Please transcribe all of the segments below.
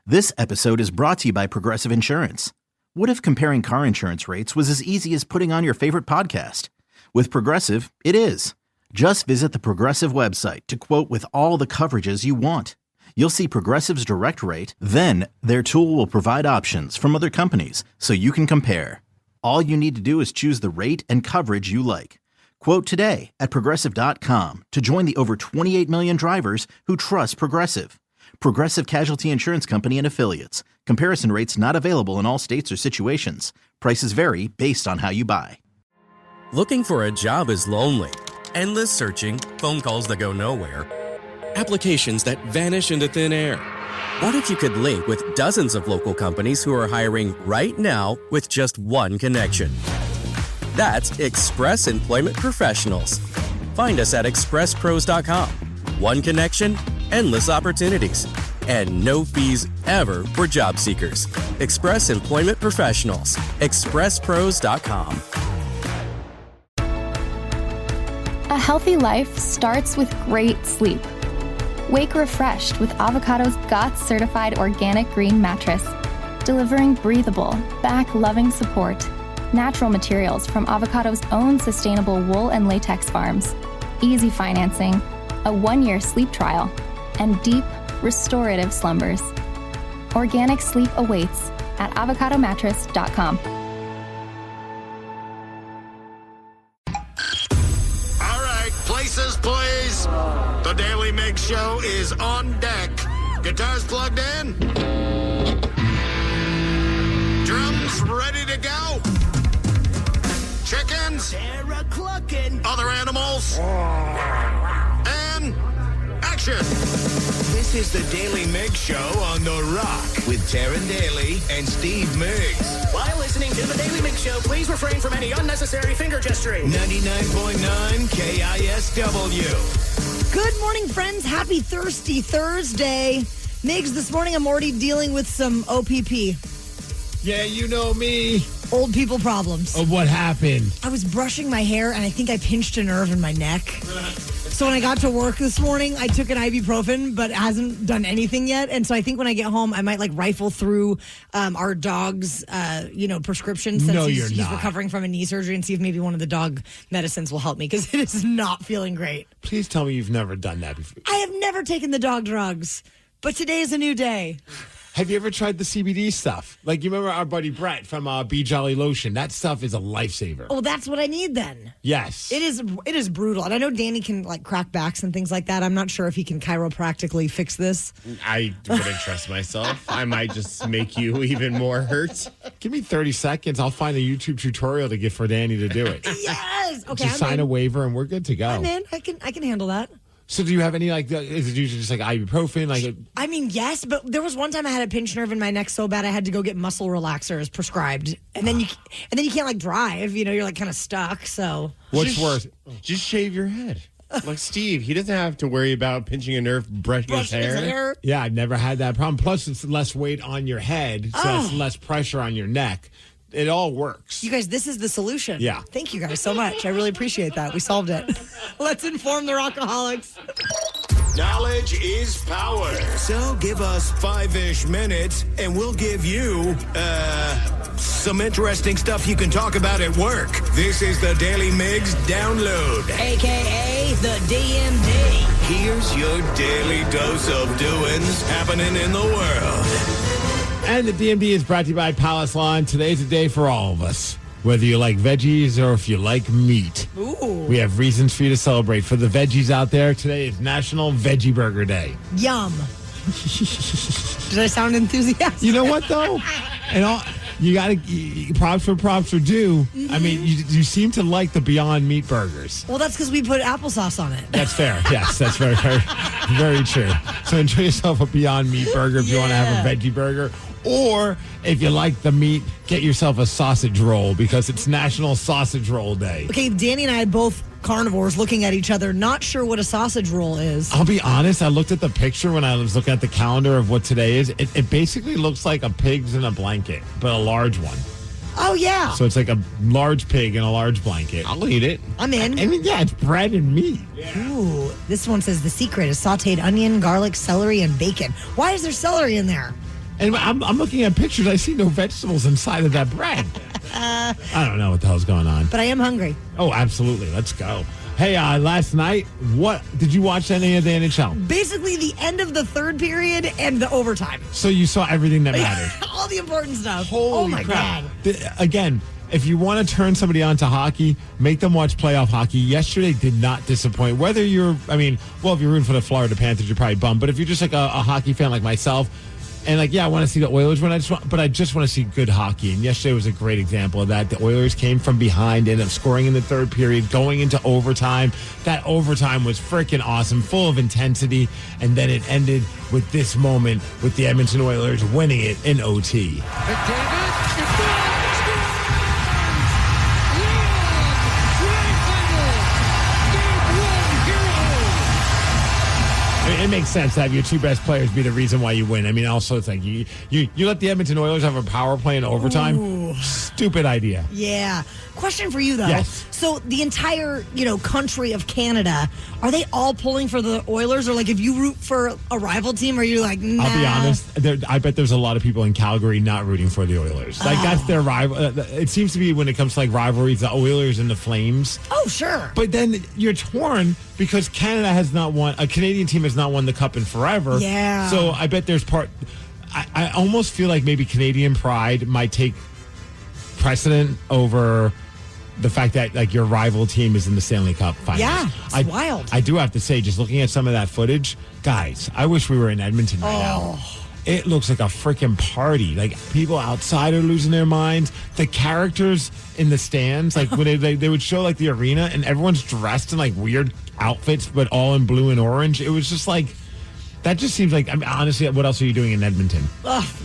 This episode is brought to you by Progressive Insurance. What if comparing car insurance rates was as easy as putting on your favorite podcast? With Progressive, it is. Just visit the Progressive website to quote with all the coverages you want. You'll see Progressive's direct rate, then their tool will provide options from other companies so you can compare. All you need to do is choose the rate and coverage you like. Quote today at Progressive.com to join the over 28 million drivers who trust Progressive. Progressive Casualty Insurance Company and Affiliates. Comparison rates not available in all states or situations. Prices vary based on how you buy. Looking for a job is lonely. Endless searching, phone calls that go nowhere, applications that vanish into thin air. What if you could link with dozens of local companies who are hiring right now with just one connection? That's Express Employment Professionals. Find us at expresspros.com. One connection, endless opportunities, and no fees ever for job seekers. Express Employment Professionals. expresspros.com. A healthy life starts with great sleep. Wake refreshed with Avocado's GOTS certified organic green mattress, delivering breathable, back-loving support. Natural materials from Avocado's own sustainable wool and latex farms, easy financing, a 1-year sleep trial, and deep, restorative slumbers. Organic sleep awaits at avocadomattress.com. All right, places, please. The Daly Migs Show is on deck. Guitars plugged in. Drums ready to go. Chickens. Other animals. And action. This is the Daly Migs Show on The Rock with Taryn Daly and Steve Migs. While listening to the Daly Migs Show, please refrain from any unnecessary finger gesturing. 99.9 KISW. Good morning, friends. Happy Thirsty Thursday. Migs, this morning I'm already dealing with some OPP. Yeah, you know me. Old people problems. Oh, what happened? I was brushing my hair and I think I pinched a nerve in my neck. So when I got to work this morning, I took an ibuprofen, but it hasn't done anything yet. And so I think when I get home, I might rifle through our dog's, prescription since he's recovering from a knee surgery and see if maybe one of the dog medicines will help me because it is not feeling great. Please tell me you've never done that before. I have never taken the dog drugs, but today is a new day. Have you ever tried the CBD stuff? Like, you remember our buddy Brett from Be Jolly Lotion? That stuff is a lifesaver. Oh, that's what I need then. Yes. It is brutal. And I know Danny can, crack backs and things like that. I'm not sure if he can chiropractically fix this. I wouldn't trust myself. I might just make you even more hurt. Give me 30 seconds. I'll find a YouTube tutorial to get for Danny to do it. Yes! Okay, just sign a waiver and we're good to go. I'm in. I can handle that. So do you have any, is it usually just ibuprofen? I mean, yes, but there was one time I had a pinched nerve in my neck so bad I had to go get muscle relaxers prescribed. And then you can't, drive. You're, kind of stuck, so. What's worse? Just shave your head. Like Steve, he doesn't have to worry about pinching a nerve, brushing his hair. Yeah, I've never had that problem. Plus, it's less weight on your head, so it's less pressure on your neck. It all works. You guys, this is the solution. Yeah. Thank you guys so much. I really appreciate that. We solved it. Let's inform the Rockaholics. Knowledge is power. So give us 5-ish minutes and we'll give you, some interesting stuff you can talk about at work. This is the Daily Migs Download. AKA the DMD. Here's your daily dose of doings happening in the world. And the DMD is brought to you by Palace Lawn. Today's a day for all of us. Whether you like veggies or if you like meat. Ooh. We have reasons for you to celebrate. For the veggies out there, today is National Veggie Burger Day. Yum. Did I sound enthusiastic? You know what, though? You got to, props for due. Mm-hmm. I mean, you seem to like the Beyond Meat burgers. Well, that's because we put applesauce on it. That's fair. Yes, that's very, very, very true. So enjoy yourself a Beyond Meat burger if you want to have a veggie burger. Or if you like the meat, get yourself a sausage roll because it's National Sausage Roll Day. Okay, Danny and I both carnivores looking at each other, not sure what a sausage roll is. I'll be honest, I looked at the picture when I was looking at the calendar of what today is. It basically looks like a pig's in a blanket, but a large one. Oh, yeah. So it's like a large pig in a large blanket. I'll eat it. I'm in. I mean, yeah, it's bread and meat. Yeah. Ooh, this one says the secret is sauteed onion, garlic, celery, and bacon. Why is there celery in there? And I'm looking at pictures. I see no vegetables inside of that bread. I don't know what the hell's going on. But I am hungry. Oh, absolutely. Let's go. Hey, last night, what did you watch any of the NHL? Basically, the end of the third period and the overtime. So you saw everything that mattered. All the important stuff. Holy oh, my crap. God. Again, if you want to turn somebody on to hockey, make them watch playoff hockey. Yesterday did not disappoint. Whether if you're rooting for the Florida Panthers, you're probably bummed. But if you're just like a hockey fan like myself, and I want to see the Oilers win. I just want to see good hockey. And yesterday was a great example of that. The Oilers came from behind, ended up scoring in the third period, going into overtime. That overtime was freaking awesome, full of intensity. And then it ended with this moment with the Edmonton Oilers winning it in OT. It makes sense to have your two best players be the reason why you win. I mean, also it's like you let the Edmonton Oilers have a power play in overtime. Ooh. Stupid idea. Yeah. Question for you though. Yes. So the entire country of Canada, are they all pulling for the Oilers, or like if you root for a rival team, are you like? Nah. I'll be honest. I bet there's a lot of people in Calgary not rooting for the Oilers. Like that's their rival. It seems to be when it comes to like rivalries, the Oilers and the Flames. Oh sure. But then you're torn because Canada has not won. A Canadian team has not won the cup in forever. Yeah. So I bet there's I almost feel like maybe Canadian pride might take precedent over the fact that like your rival team is in the Stanley Cup finals. Yeah, it's wild. I do have to say, just looking at some of that footage, guys, I wish we were in Edmonton right now. It looks like a freaking party. Like people outside are losing their minds. The characters in the stands, like when they would show like the arena and everyone's dressed in like weird outfits, but all in blue and orange. It was just like, that just seems like, I mean, honestly, what else are you doing in Edmonton?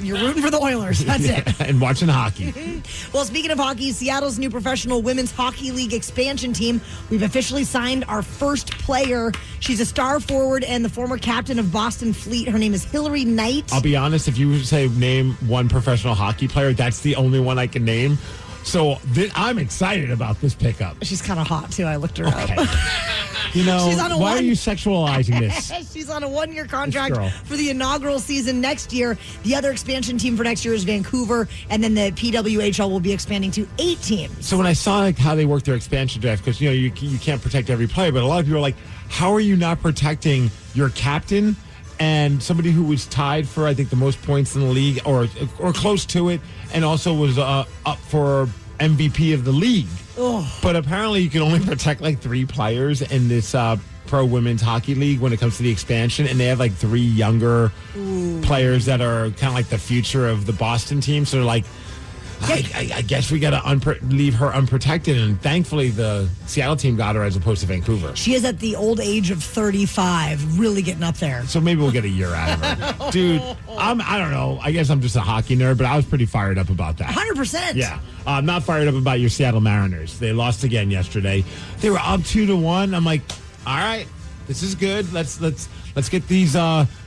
You're rooting for the Oilers. That's it. And watching hockey. Well, speaking of hockey, Seattle's new professional women's hockey league expansion team, we've officially signed our first player. She's a star forward and the former captain of Boston Fleet. Her name is Hillary Knight. I'll be honest, if you say name one professional hockey player, that's the only one I can name. So I'm excited about this pickup. She's kind of hot, too. I looked her up. Why are you sexualizing this? She's on a one-year contract for the inaugural season next year. The other expansion team for next year is Vancouver, and then the PWHL will be expanding to 8 teams. So when I saw like how they work their expansion draft, because you can't protect every player, but a lot of people are like, how are you not protecting your captain and somebody who was tied for, I think, the most points in the league or close to it, and also was up for MVP of the league. But apparently you can only protect like 3 players in this pro women's hockey league when it comes to the expansion, and they have like 3 younger players that are kind of like the future of the Boston team. So they're like, I guess we got to leave her unprotected, and thankfully the Seattle team got her as opposed to Vancouver. She is at the old age of 35, really getting up there. So maybe we'll get a year out of her. Dude, I don't know. I guess I'm just a hockey nerd, but I was pretty fired up about that. 100%. Yeah. I'm not fired up about your Seattle Mariners. They lost again yesterday. They were up 2-1. I'm like, all right, this is good. Let's get these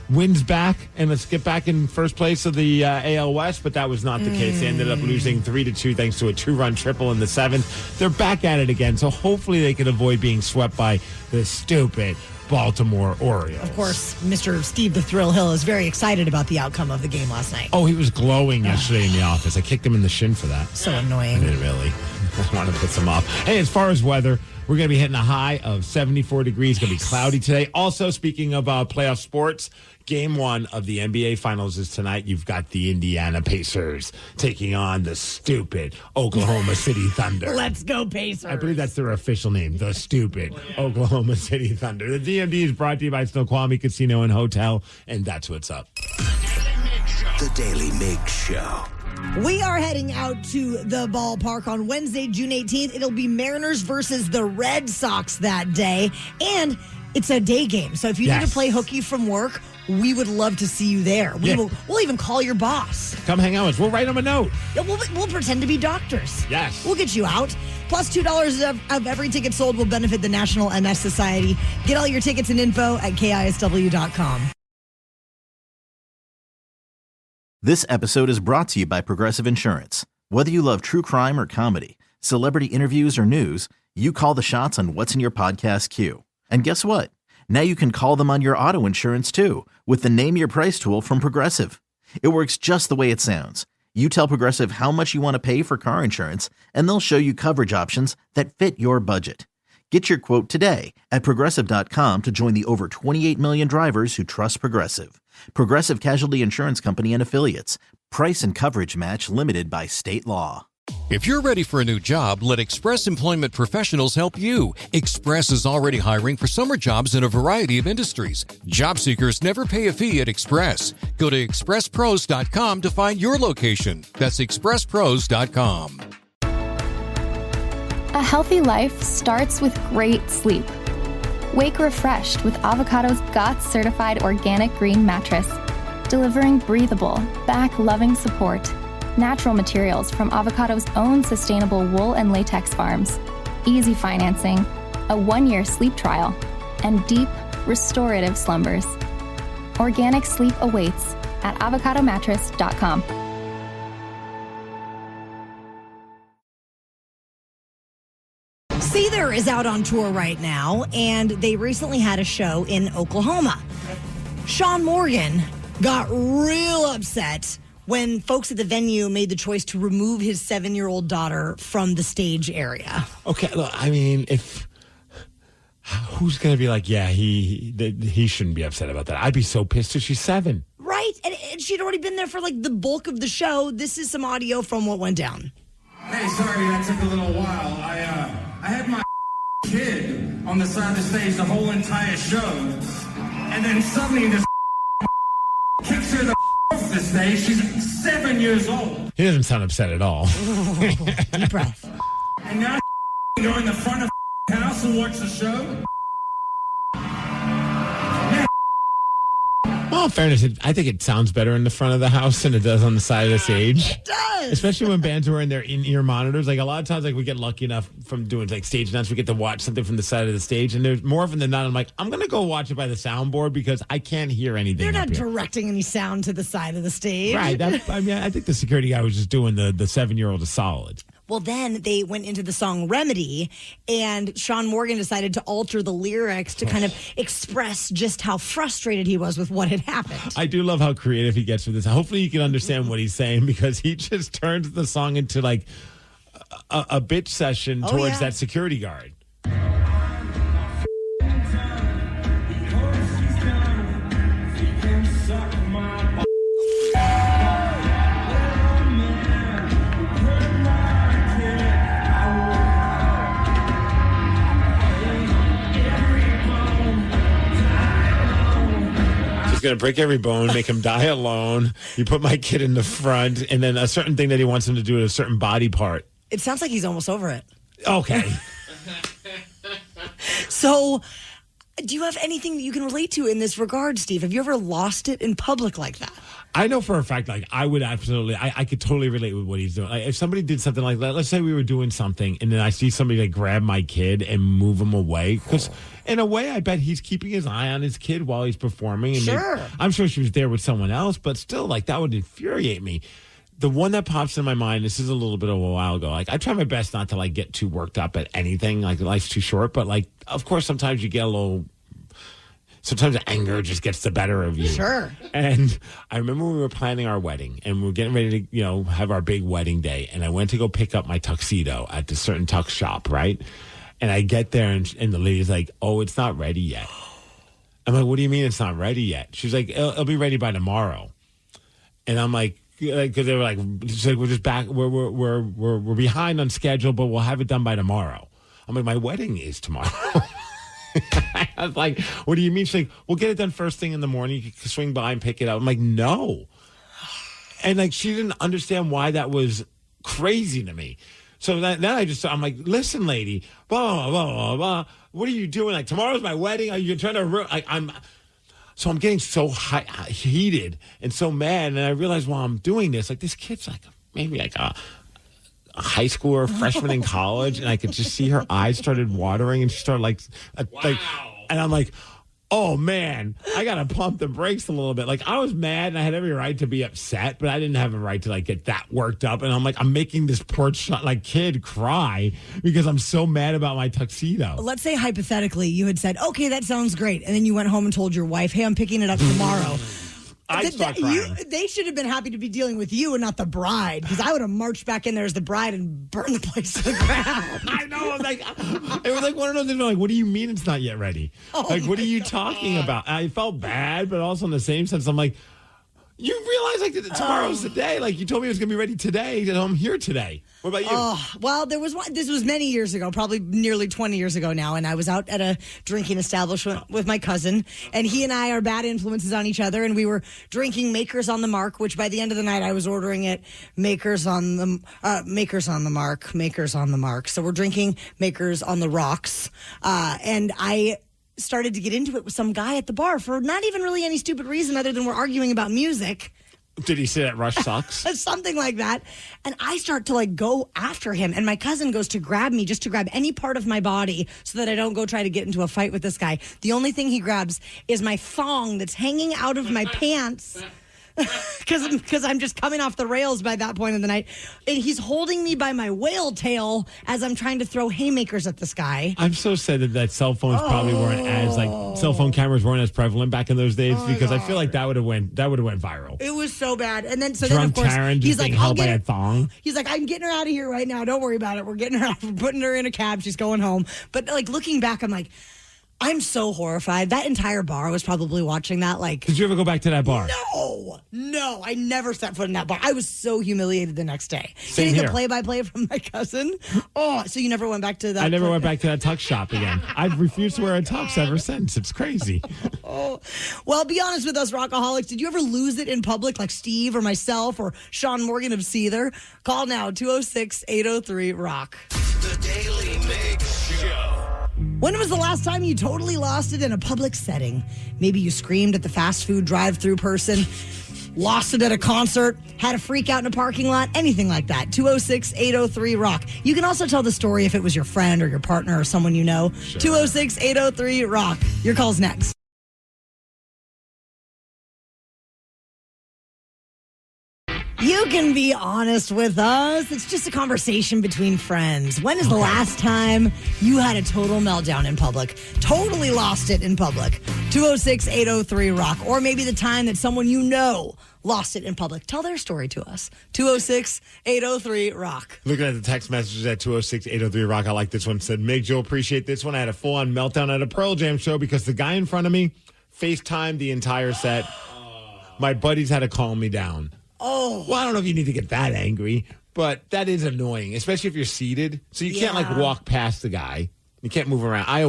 wins back, and let's get back in first place of the AL West, but that was not the case. They ended up losing 3-2 thanks to a 2-run triple in the 7th. They're back at it again, so hopefully they can avoid being swept by the stupid Baltimore Orioles. Of course, Mr. Steve the Thrill Hill is very excited about the outcome of the game last night. Oh, he was glowing yesterday in the office. I kicked him in the shin for that. So annoying. I didn't really. I wanted to piss him off. Hey, as far as weather, we're going to be hitting a high of 74 degrees. Going to be cloudy today. Also, speaking of playoff sports, Game 1 of the NBA Finals is tonight. You've got the Indiana Pacers taking on the stupid Oklahoma City Thunder. Let's go, Pacers. I believe that's their official name, the stupid Oklahoma City Thunder. The DMD is brought to you by Snoqualmie Casino and Hotel, and that's what's up. The Daily Migs Show. We are heading out to the ballpark on Wednesday, June 18th. It'll be Mariners versus the Red Sox that day, and it's a day game. So if you need to play hooky from work, we would love to see you there. We'll even call your boss. Come hang out with us. We'll write him a note. Yeah, we'll pretend to be doctors. Yes. We'll get you out. Plus $2 of every ticket sold will benefit the National MS Society. Get all your tickets and info at KISW.com. This episode is brought to you by Progressive Insurance. Whether you love true crime or comedy, celebrity interviews or news, you call the shots on what's in your podcast queue. And guess what? Now you can call them on your auto insurance too with the Name Your Price tool from Progressive. It works just the way it sounds. You tell Progressive how much you want to pay for car insurance, and they'll show you coverage options that fit your budget. Get your quote today at Progressive.com to join the over 28 million drivers who trust Progressive. Progressive Casualty Insurance Company and Affiliates. Price and coverage match limited by state law. If you're ready for a new job, let Express Employment Professionals help you. Express is already hiring for summer jobs in a variety of industries. Job seekers never pay a fee at Express. Go to expresspros.com to find your location. That's expresspros.com. A healthy life starts with great sleep. Wake refreshed with Avocado's GOTS certified organic green mattress, delivering breathable, back-loving support. Natural materials from Avocado's own sustainable wool and latex farms, easy financing, a 1-year sleep trial, and deep, restorative slumbers. Organic sleep awaits at avocadomattress.com. See There is out on tour right now, and they recently had a show in Oklahoma. Sean Morgan got real upset when folks at the venue made the choice to remove his 7-year-old daughter from the stage area. Okay, look, I mean, who's going to be like, yeah, he shouldn't be upset about that. I'd be so pissed if she's 7. Right, and she'd already been there for like the bulk of the show. This is some audio from what went down. Hey, sorry that took a little while. I had my kid on the side of the stage the whole entire show, and then suddenly this kicks her the off the stage. She's 7 years old. He doesn't sound upset at all. Deep breath. And now go in the front of the house and watch the show. Well, in fairness, I think it sounds better in the front of the house than it does on the side of the stage. It does. Especially when bands are wearing their in-ear monitors. Like a lot of times, like we get lucky enough from doing like stage announcements, we get to watch something from the side of the stage. And there's more often than not, I'm like, I'm going to go watch it by the soundboard because I can't hear anything. They're not up here. directing any sound to the side of the stage. Right. I think the security guy was just doing the 7-year-old a solid. Well, then they went into the song Remedy, and Sean Morgan decided to alter the lyrics to kind of express just how frustrated he was with what had happened. I do love how creative he gets with this. Hopefully you can understand what he's saying because he just turns the song into like a bitch session towards that security guard. Going to break every bone, make him die alone. You put my kid in the front, and then a certain thing that he wants him to do to a certain body part. It sounds like he's almost over it. Okay. So, do you have anything that you can relate to in this regard, Steve? Have you ever lost it in public like that? I know for a fact, like, I would absolutely, I could totally relate with what he's doing. Like, if somebody did something like that, let's say we were doing something, and then I see somebody like grab my kid and move him away, because in a way, I bet he's keeping his eye on his kid while he's performing. And sure. I'm sure she was there with someone else, but still, like, that would infuriate me. The one that pops in my mind, this is a little bit of a while ago. Like, I try my best not to, like, get too worked up at anything. Like, life's too short. But, like, of course, sometimes you get a little... Sometimes anger just gets the better of you. Sure. And I remember we were planning our wedding, and we were getting ready to, have our big wedding day. And I went to go pick up my tuxedo at this certain tux shop, right? And I get there, and the lady's like, "Oh, it's not ready yet." I'm like, "What do you mean it's not ready yet?" She's like, "It'll be ready by tomorrow." And I'm like, because they were like, "We're just back. We're behind on schedule, but we'll have it done by tomorrow." I'm like, "My wedding is tomorrow." I was like, "What do you mean?" She's like, "We'll get it done first thing in the morning. You can swing by and pick it up." I'm like, "No." And like, she didn't understand why that was crazy to me. So then I'm like, "Listen, lady, blah, blah, blah, blah, blah. What are you doing? Like, tomorrow's my wedding. Are you trying to So I'm getting so heated and so mad. And I realize while I'm doing this, like, this kid's like maybe like a high schooler, freshman in college. And I could just see her eyes started watering, and she started like, and I'm like, "Oh man, I got to pump the brakes a little bit." Like, I was mad and I had every right to be upset, but I didn't have a right to like get that worked up. And I'm like, I'm making this poor kid cry because I'm so mad about my tuxedo. Let's say hypothetically you had said, "Okay, that sounds great." And then you went home and told your wife, "Hey, I'm picking it up tomorrow." I'd start crying. They should have been happy to be dealing with you and not the bride, because I would have marched back in there as the bride and burned the place to the ground. I know. It was like one of those things. Like, what do you mean it's not yet ready? What are you talking about? I felt bad, but also in the same sense, I'm like, you realize that tomorrow's the day. Like, you told me it was going to be ready today, and I'm here today. What about you? Well, this was many years ago, probably nearly 20 years ago now, and I was out at a drinking establishment with my cousin, and he and I are bad influences on each other, and we were drinking Makers on the Mark, which by the end of the night I was ordering it Makers on the Mark. So we're drinking Makers on the rocks, and I started to get into it with some guy at the bar for not even really any stupid reason other than we're arguing about music. Did he say that Rush sucks? Something like that. And I start to go after him. And my cousin goes to grab me, just to grab any part of my body so that I don't go try to get into a fight with this guy. The only thing he grabs is my thong that's hanging out of my pants. Because I'm just coming off the rails by that point in the night. And he's holding me by my whale tail as I'm trying to throw haymakers at this guy. I'm so sad that cell phones probably weren't as cell phone cameras weren't as prevalent back in those days, because I feel like that would have went viral. It was so bad. And then Drunk of course Taryn he's like, held by a thong. He's like, I'm getting her out of here right now. Don't worry about it. We're getting her out. We're putting her in a cab. She's going home. But looking back, I'm like, I'm so horrified. That entire bar was probably watching that. Did you ever go back to that bar? No, I never set foot in that bar. I was so humiliated the next day. Same Getting here. the play-by-play from my cousin. Oh, so you never went back to that? I never went back to that tux shop again. I've refused to wear a tux ever since. It's crazy. Well, be honest with us, Rockaholics. Did you ever lose it in public like Steve or myself or Sean Morgan of Seether? Call now, 206-803-ROCK. The Daily Migs Show. When was the last time you totally lost it in a public setting? Maybe you screamed at the fast food drive-thru person, lost it at a concert, had a freak out in a parking lot, anything like that. 206-803-ROCK. You can also tell the story if it was your friend or your partner or someone you know. Sure. 206-803-ROCK. Your call's next. You can be honest with us. It's just a conversation between friends. When is the last time you had a total meltdown in public? Totally lost it in public. 206-803-ROCK. Or maybe the time that someone you know lost it in public. Tell their story to us. 206-803-ROCK. Looking at the text messages at 206-803-ROCK, I like this one. Said, Migs, you'll appreciate this one. I had a full-on meltdown at a Pearl Jam show because the guy in front of me FaceTimed the entire set. My buddies had to calm me down. Oh. Well, I don't know if you need to get that angry, but that is annoying, especially if you're seated. So you can't walk past the guy. You can't move around. I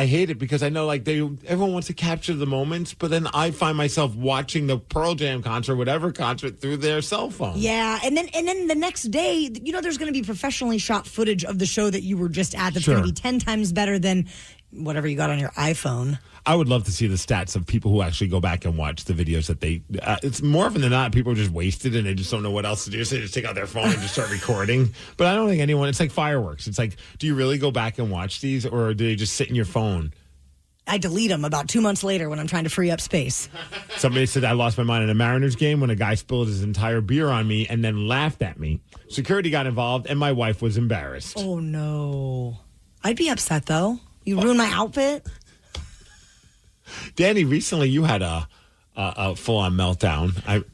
hate it because I know everyone wants to capture the moments, but then I find myself watching the Pearl Jam concert, whatever concert, through their cell phone. Yeah, and then the next day, there's going to be professionally shot footage of the show that you were just at that's going to be 10 times better than whatever you got on your iPhone. I would love to see the stats of people who actually go back and watch the videos that they. It's more often than not, people are just wasted and they just don't know what else to do. So they just take out their phone and just start recording. But I don't think anyone. It's like fireworks. It's like, do you really go back and watch these, or do they just sit in your phone? I delete them about 2 months later when I'm trying to free up space. Somebody said I lost my mind in a Mariners game when a guy spilled his entire beer on me and then laughed at me. Security got involved and my wife was embarrassed. Oh no, I'd be upset though. You ruined my outfit. Danny, recently you had a full-on meltdown.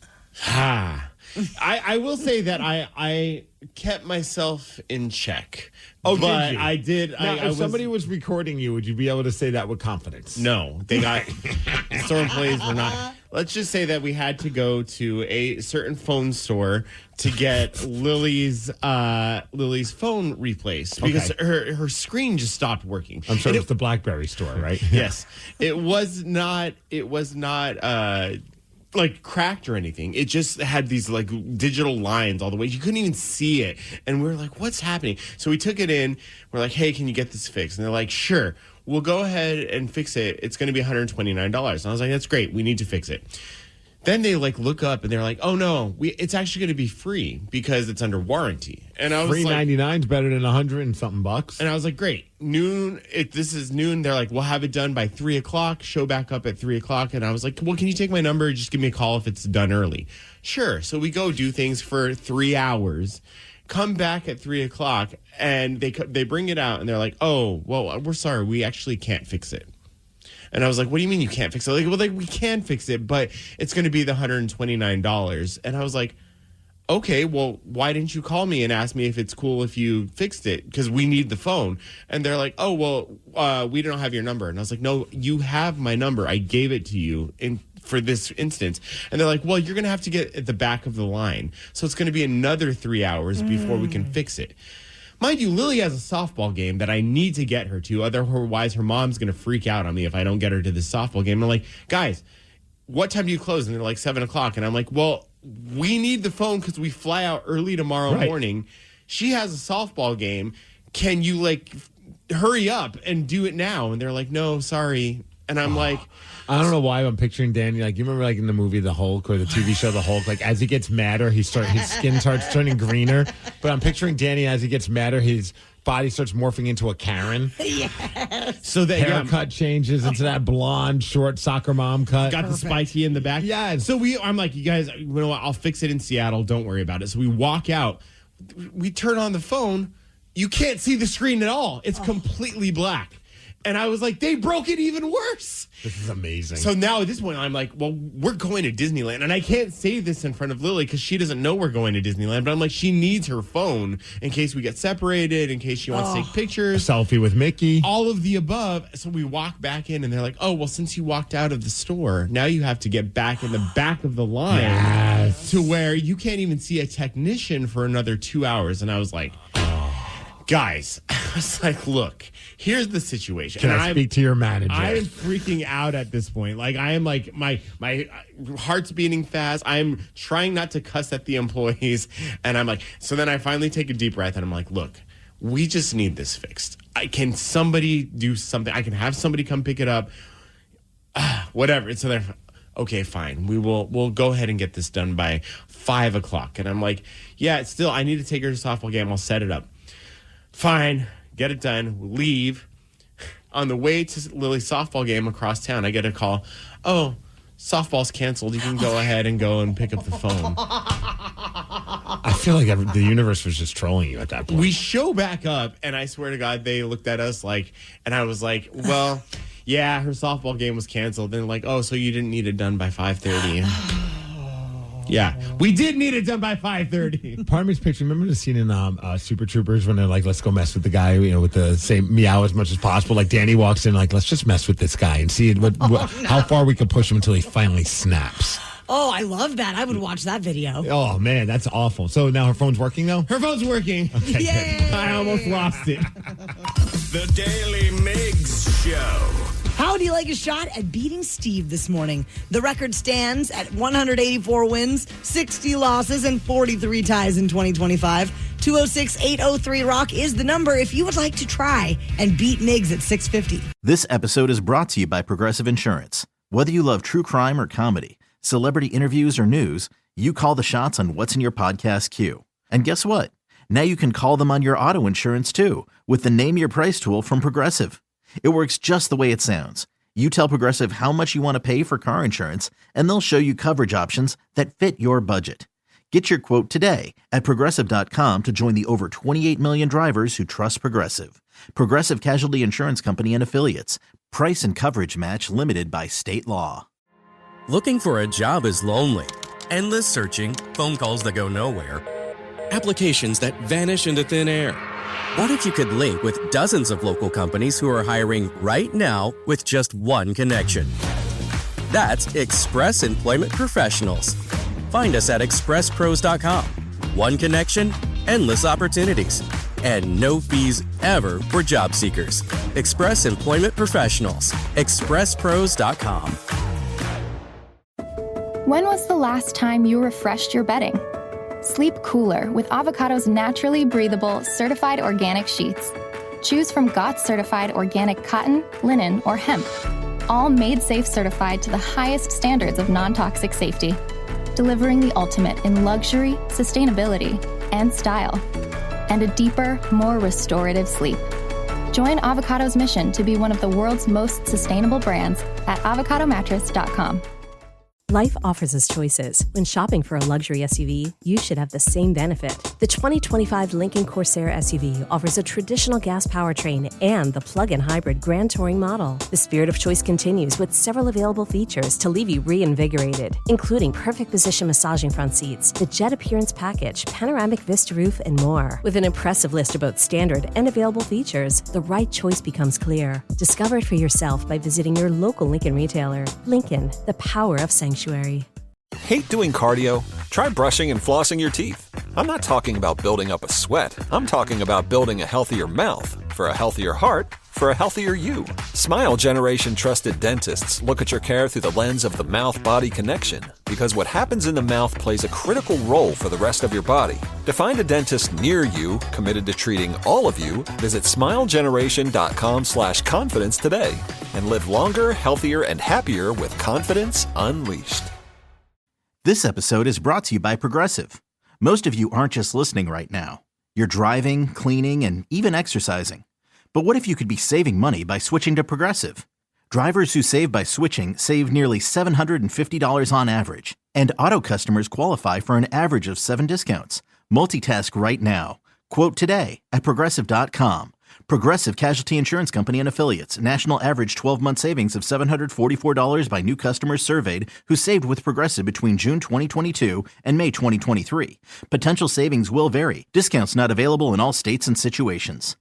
I will say that I kept myself in check. Oh, but did you? I did. Now, if somebody was recording you, would you be able to say that with confidence? No, they got store employees were not. Let's just say that we had to go to a certain phone store to get Lily's phone replaced because her screen just stopped working. I'm sure it's the BlackBerry store, right? Yes, it was not. Like cracked or anything. It just had these digital lines all the way. You couldn't even see it. And we were like, what's happening? So we took it in. We're like, hey, can you get this fixed? And they're like, sure, we'll go ahead and fix it. It's going to be $129. And I was like, that's great. We need to fix it. Then they look up and they're like, oh no, it's actually going to be free because it's under warranty. And I was $3.99 is better than $100 and something bucks. And I was like, great, noon. This is noon. They're like, we'll have it done by 3:00. Show back up at 3:00. And I was like, well, can you take my number? Just give me a call if it's done early. Sure. So we go do things for 3 hours. Come back at 3:00 and they bring it out and they're like, oh, well, we're sorry, we actually can't fix it. And I was like, what do you mean you can't fix it? Like, well, we can fix it, but it's going to be the $129. And I was like, okay, well, why didn't you call me and ask me if it's cool if you fixed it? Because we need the phone. And they're like, oh, well, we don't have your number. And I was like, no, you have my number. I gave it to you for this instance. And they're like, well, you're going to have to get at the back of the line. So it's going to be another 3 hours before we can fix it. Mind you, Lily has a softball game that I need to get her to. Otherwise, her mom's going to freak out on me if I don't get her to this softball game. I'm like, guys, what time do you close? And they're like 7 o'clock. And I'm like, well, we need the phone because we fly out early tomorrow morning. She has a softball game. Can you hurry up and do it now? And they're like, no, sorry. And I'm like, I don't know why I'm picturing Danny. Like, you remember in the movie The Hulk or the TV show The Hulk, as he gets madder, his skin starts turning greener. But I'm picturing Danny as he gets madder, his body starts morphing into a Karen. Yes. So the haircut changes into that blonde, short soccer mom cut. Got the spiky in the back. Yeah. So I'm like, you guys, you know what? I'll fix it in Seattle. Don't worry about it. So we walk out. We turn on the phone. You can't see the screen at all. It's completely black. And I was like, they broke it even worse. This is amazing. So now at this point, I'm like, well, we're going to Disneyland. And I can't say this in front of Lily because she doesn't know we're going to Disneyland. But I'm like, she needs her phone in case we get separated, in case she wants to take pictures. A selfie with Mickey. All of the above. So we walk back in and they're like, oh, well, since you walked out of the store, now you have to get back in the back of the line to where you can't even see a technician for another 2 hours. And I was like, guys, I was like, look, here's the situation. Can I speak to your manager? I am freaking out at this point. I am my heart's beating fast. I'm trying not to cuss at the employees. And I'm like, so then I finally take a deep breath and I'm like, look, we just need this fixed. Can somebody do something? I can have somebody come pick it up. Whatever. And so they're, okay, fine. We'll go ahead and get this done by 5 o'clock. And I'm like, yeah, still, I need to take her to softball game. I'll set it up. Fine, get it done, leave. On the way to Lily's softball game across town, I get a call. Oh, softball's canceled. You can go ahead and go and pick up the phone. I feel like the universe was just trolling you at that point. We show back up, and I swear to God, they looked at us and I was like, well, yeah, her softball game was canceled. And they're like, oh, so you didn't need it done by 5:30. Yeah, we did need it done by 5:30. Part of me's picture. Remember the scene in Super Troopers when they're like, "Let's go mess with the guy," with the same meow as much as possible. Like Danny walks in, let's just mess with this guy and see how far we can push him until he finally snaps. Oh, I love that. I would watch that video. Oh man, that's awful. So now her phone's working though. Her phone's working. Okay, yay! I almost lost it. The Daly Migs Show. How do you like a shot at beating Steve this morning? The record stands at 184 wins, 60 losses, and 43 ties in 2025. 206-803-ROCK is the number if you would like to try and beat Migs at 650. This episode is brought to you by Progressive Insurance. Whether you love true crime or comedy, celebrity interviews or news, you call the shots on what's in your podcast queue. And guess what? Now you can call them on your auto insurance too with the Name Your Price tool from Progressive. It works just the way it sounds. You tell Progressive how much you want to pay for car insurance, and they'll show you coverage options that fit your budget. Get your quote today at Progressive.com to join the over 28 million drivers who trust Progressive. Progressive Casualty Insurance Company and Affiliates. Price and coverage match limited by state law. Looking for a job is lonely. Endless searching, phone calls that go nowhere, applications that vanish into thin air. What if you could link with dozens of local companies who are hiring right now with just one connection? That's Express Employment Professionals. Find us at expresspros.com. One connection, endless opportunities, and no fees ever for job seekers. Express Employment Professionals. expresspros.com. When was the last time you refreshed your bedding? Sleep cooler with Avocado's naturally breathable, certified organic sheets. Choose from GOTS certified organic cotton, linen, or hemp. All made safe certified to the highest standards of non-toxic safety. Delivering the ultimate in luxury, sustainability, and style. And a deeper, more restorative sleep. Join Avocado's mission to be one of the world's most sustainable brands at avocadomattress.com. Life offers us choices. When shopping for a luxury SUV, you should have the same benefit. The 2025 Lincoln Corsair SUV offers a traditional gas powertrain and the plug-in hybrid Grand Touring model. The spirit of choice continues with several available features to leave you reinvigorated, including perfect position massaging front seats, the jet appearance package, panoramic vista roof, and more. With an impressive list of both standard and available features, the right choice becomes clear. Discover it for yourself by visiting your local Lincoln retailer. Lincoln, the power of sanctuary. Hate doing cardio? Try brushing and flossing your teeth. I'm not talking about building up a sweat. I'm talking about building a healthier mouth. For a healthier heart, for a healthier you. Smile Generation trusted dentists look at your care through the lens of the mouth-body connection, because what happens in the mouth plays a critical role for the rest of your body. To find a dentist near you committed to treating all of you, visit smilegeneration.com/confidence today and live longer, healthier, and happier with confidence unleashed. This episode is brought to you by Progressive. Most of you aren't just listening right now. You're driving, cleaning, and even exercising. But what if you could be saving money by switching to Progressive? Drivers who save by switching save nearly $750 on average. And auto customers qualify for an average of 7 discounts. Multitask right now. Quote today at Progressive.com. Progressive Casualty Insurance Company and Affiliates. National average 12-month savings of $744 by new customers surveyed who saved with Progressive between June 2022 and May 2023. Potential savings will vary. Discounts not available in all states and situations.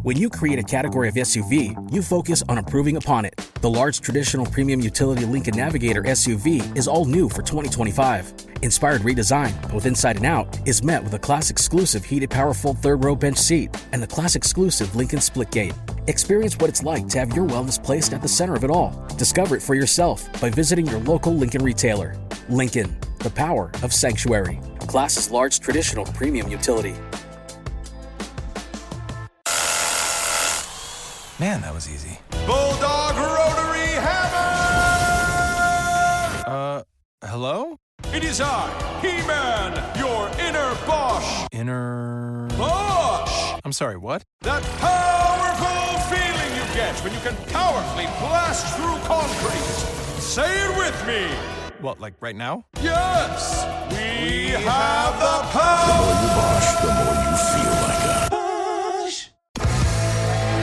When you create a category of SUV, you focus on improving upon it. The large traditional premium utility Lincoln Navigator SUV is all new for 2025. Inspired redesign, both inside and out, is met with a class-exclusive heated powerful third-row bench seat and the class-exclusive Lincoln Splitgate. Experience what it's like to have your wellness placed at the center of it all. Discover it for yourself by visiting your local Lincoln retailer. Lincoln, the power of sanctuary. Class's large traditional premium utility. Man, that was easy. Bulldog Rotary Hammer! Hello? It is I, He-Man, your inner Bosch. Inner... Bosch! I'm sorry, what? That powerful feeling you get when you can powerfully blast through concrete. Say it with me. What, like right now? Yes! We have the power! The more you Bosch, the more you feel like a Bosch.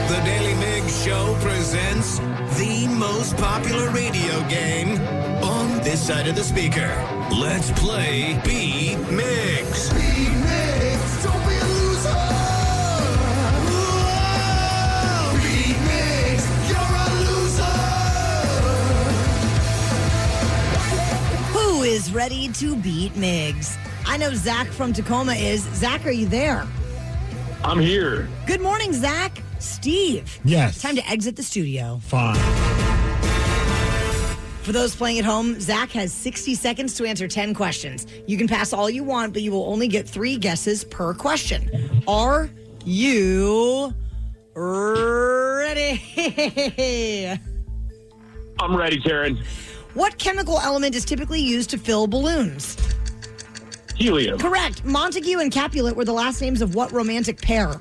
The Daily Migs Show presents the most popular radio game on this side of the speaker. Let's play Beat Migs. Beat Migs, don't be a loser. Whoa! Beat Migs, you're a loser. Who is ready to beat Migs? I know Zach from Tacoma is. Zach, are you there? I'm here. Good morning, Zach. Steve. Yes. Time to exit the studio. Fine. For those playing at home, Zach has 60 seconds to answer 10 questions. You can pass all you want, but you will only get 3 guesses per question. Are you ready? I'm ready, Taryn. What chemical element is typically used to fill balloons? Helium. Correct. Montague and Capulet were the last names of what romantic pair?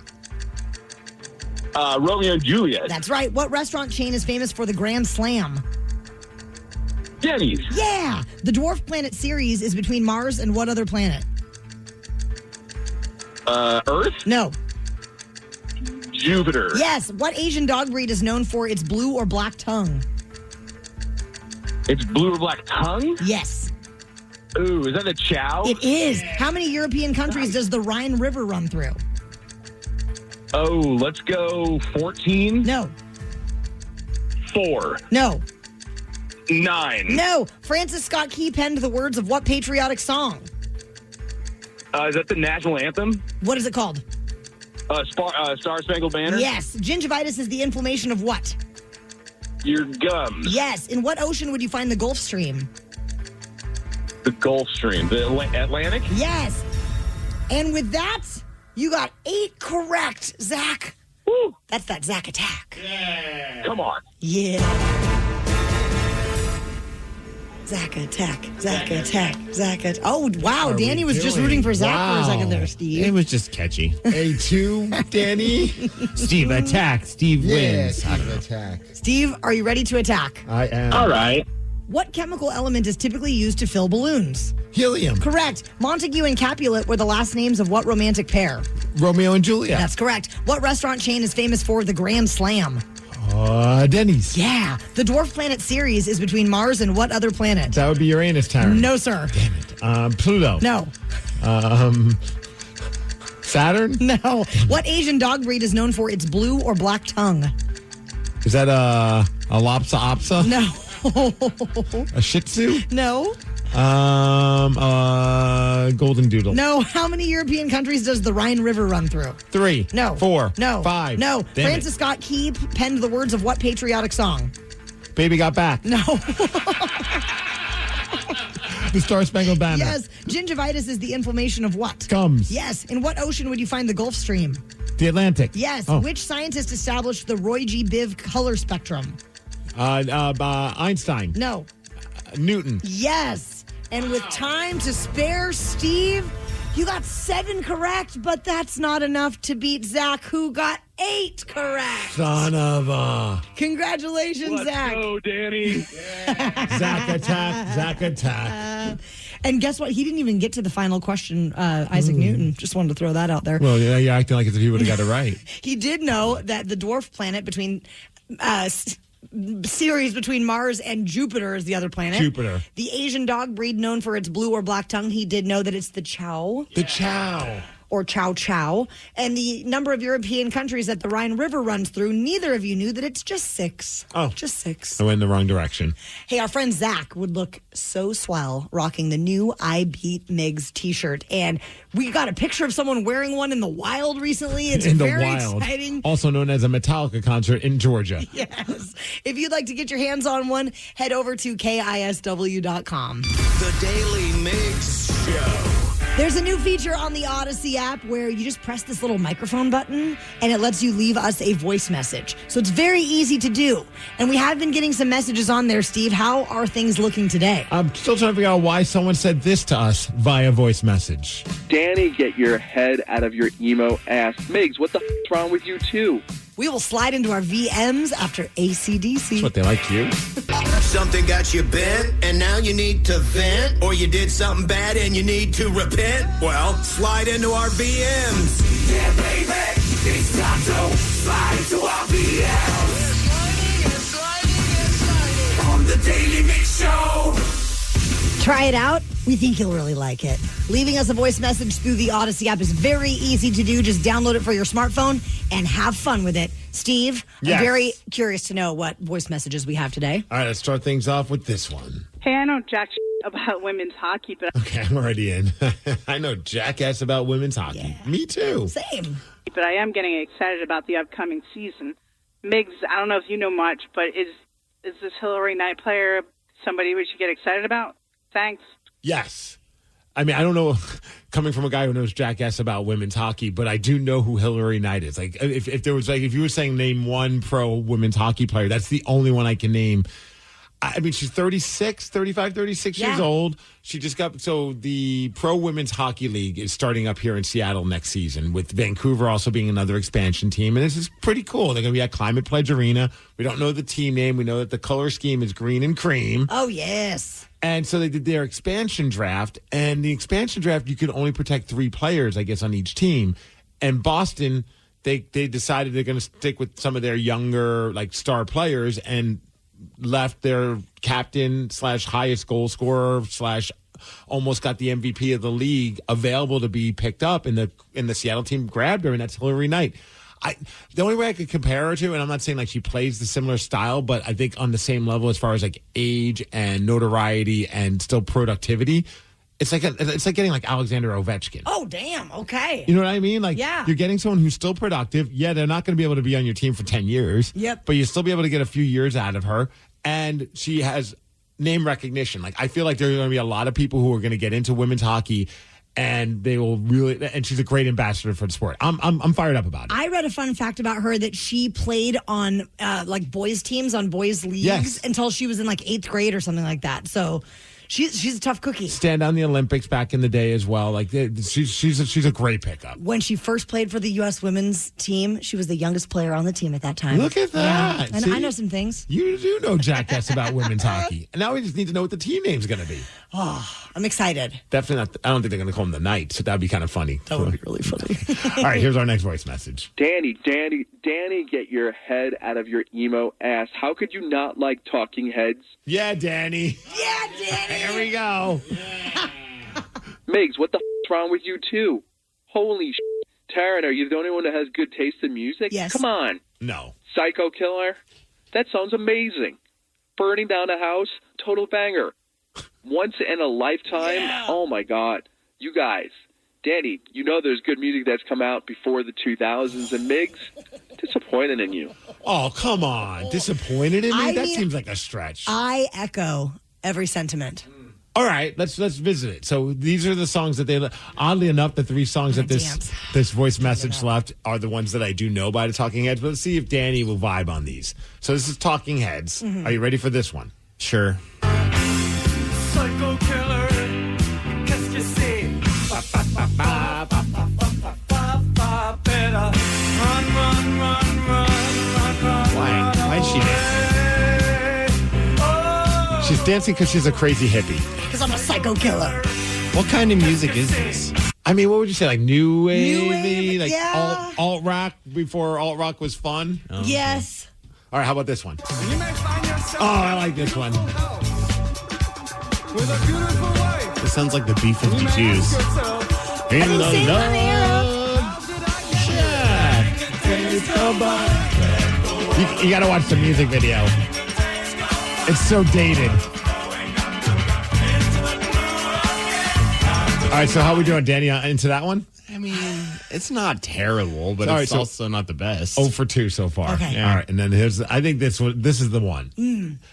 Romeo and Juliet. That's right. What restaurant chain is famous for the Grand Slam? Denny's. Yeah. The dwarf planet Ceres is between Mars and what other planet? Earth? No. Jupiter. Yes. What Asian dog breed is known for its blue or black tongue? It's blue or black tongue? Yes. Ooh, is that a chow? It is. How many European countries does the Rhine River run through? Oh, let's go 14. No. 4. No. 9. No. Francis Scott Key penned the words of what patriotic song? Is that the national anthem? What is it called? Star Spangled Banner? Yes. Gingivitis is the inflammation of what? Your gums. Yes. In what ocean would you find the Gulf Stream? The Gulf Stream. The Atlantic? Yes. And with that, you got 8 correct, Zach. Woo. That's that Zach attack. Yeah. Come on. Yeah. Zach attack. Zach attack. Zach attack. Oh, wow. Danny was just rooting for Zach for a second there, Steve. It was just catchy. A2, Danny. Steve attack. Steve wins. Steve attack. Steve, are you ready to attack? I am. All right. What chemical element is typically used to fill balloons? Helium. Correct. Montague and Capulet were the last names of what romantic pair? Romeo and Juliet. That's correct. What restaurant chain is famous for the Grand Slam? Denny's. Yeah. The dwarf planet Ceres is between Mars and what other planet? That would be Uranus, Taryn. No, sir. Damn it. Pluto. No. Saturn? No. What Asian dog breed is known for its blue or black tongue? Is that a Lhasa Apso? No. A Shih Tzu? No. Golden Doodle. No. How many European countries does the Rhine River run through? 3. No. 4. No. 5. No. Damn Francis Scott Key penned the words of what patriotic song? Baby Got Back. No. The Star Spangled Banner. Yes. Gingivitis is the inflammation of what? Gums. Yes. In what ocean would you find the Gulf Stream? The Atlantic. Yes. Oh. Which scientist established the Roy G. Biv color spectrum? Einstein. No. Newton. Yes. And with time to spare, Steve, you got 7 correct, but that's not enough to beat Zach, who got 8 correct. Son of a... Congratulations, Zach. Let's go, Danny. Zach attack. And guess what? He didn't even get to the final question, Isaac Newton. Just wanted to throw that out there. Well, yeah, you're acting like as if he would have got it right. He did know that the dwarf planet between... series between Mars and Jupiter is the other planet. Jupiter. The Asian dog breed known for its blue or black tongue, he did know that it's the Chow. The Chow. Or Chow Chow. And the number of European countries that the Rhine River runs through, neither of you knew that it's just 6. Oh. Just 6. I went in the wrong direction. Hey, our friend Zach would look so swell rocking the new I Beat Migs t-shirt. And we got a picture of someone wearing one in the wild recently. It's in the very wild. exciting. Also known as a Metallica concert in Georgia. Yes. If you'd like to get your hands on one, head over to KISW.com. The Daily Migs Show. There's a new feature on the Odyssey app where you just press this little microphone button and it lets you leave us a voice message. So it's very easy to do. And we have been getting some messages on there, Steve. How are things looking today? I'm still trying to figure out why someone said this to us via voice message. Danny, get your head out of your emo ass. Migs, what the f***'s wrong with you, too? We will slide into our VMs after ACDC. That's what they like you. Something got you bent, and now you need to vent, or you did something bad and you need to repent? Well, slide into our VMs. Yeah, baby, it's time to slide into our VMs. On the Daily Mix Show. Try it out. We think you'll really like it. Leaving us a voice message through the Odyssey app is very easy to do. Just download it for your smartphone and have fun with it. Steve, Yes. I'm very curious to know what voice messages we have today. All right, let's start things off with this one. Hey, I know jack about women's hockey, but Okay, I'm already in. I know jackass about women's hockey. Yeah. Me too. Same. I am getting excited about the upcoming season. Migs, I don't know if you know much, but is this Hillary Knight player somebody we should get excited about? Thanks. Yes. I mean, I don't know, coming from a guy who knows jackass about women's hockey, but I do know who Hillary Knight is. Like, if there was, like, if you were saying name one pro women's hockey player, that's the only one I can name. I mean, she's 36 years old. She just got, so the Pro Women's Hockey League is starting up here in Seattle next season, with Vancouver also being another expansion team. And this is pretty cool. They're going to be at Climate Pledge Arena. We don't know the team name. We know that the color scheme is green and cream. Oh, yes. And so they did their expansion draft. And the expansion draft, you could only protect 3 players, I guess, on each team. And Boston, they decided they're going to stick with some of their younger, like, star players, and left their captain / highest goal scorer / almost got the MVP of the league available to be picked up, and the Seattle team grabbed her, and that's Hillary Knight. The only way I could compare her to, and I'm not saying like she plays the similar style, but I think on the same level as far as like age and notoriety and still productivity, it's like getting like Alexander Ovechkin. Oh, damn. Okay. You know what I mean? Like, yeah. You're getting someone who's still productive. Yeah, they're not going to be able to be on your team for 10 years. Yep. But you'll still be able to get a few years out of her. And she has name recognition. Like, I feel like there are going to be a lot of people who are going to get into women's hockey, and they will really, and she's a great ambassador for the sport. I'm fired up about it. I read a fun fact about her that she played on like boys teams on boys leagues Yes. until she was in like 8th grade or something like that. So She's a tough cookie. Stand on the Olympics back in the day as well. Like she's a great pickup. When she first played for the U.S. women's team, she was the youngest player on the team at that time. Look at that. Yeah. And See? I know some things. You do know jackass about women's hockey. And now we just need to know what the team name's going to be. Oh, I'm excited. Definitely not. I don't think they're going to call them the Knights. So that'd be kind of funny. That would be really funny. All right, here's our next voice message. Danny, get your head out of your emo ass. How could you not like Talking Heads? Yeah, Danny. Yeah, Danny. Here we go. Migs, what the f***'s wrong with you, too? Holy shit. Taryn, are you the only one that has good taste in music? Yes. Come on. No. Psycho Killer? That sounds amazing. Burning down a house? Total banger. Once in a lifetime? Yeah. Oh, my God. You guys. Danny, you know there's good music that's come out before the 2000s, and Migs, disappointed in you. Oh, come on. Disappointed in me? I That mean, seems like a stretch. I echo every sentiment. All right, let's visit it. So these are the songs that they. Oddly enough, the three songs that this voice message left are the ones that I do know by the Talking Heads. But let's see if Danny will vibe on these. So this is Talking Heads. Mm-hmm. Are you ready for this one? Sure. Psycho killer, qu'est-ce que c'est? Better run. Why is she dancing? She's dancing because she's a crazy hippie. Because I'm a psycho killer. What kind of music is this? I mean, what would you say? Like new wave, like yeah. alt rock before alt rock was fun. Oh, Yes. All right, how about this one? Oh, I like this one. This sounds like the B-52s. In the Same love on the arrow. shack. You got to watch the music video. It's so dated. All right, so how are we doing, Danny? Into that one? I mean, it's not terrible, but Sorry, it's also not the best. 0 for 2 so far. Okay. Yeah. All right, and then I think this is the one.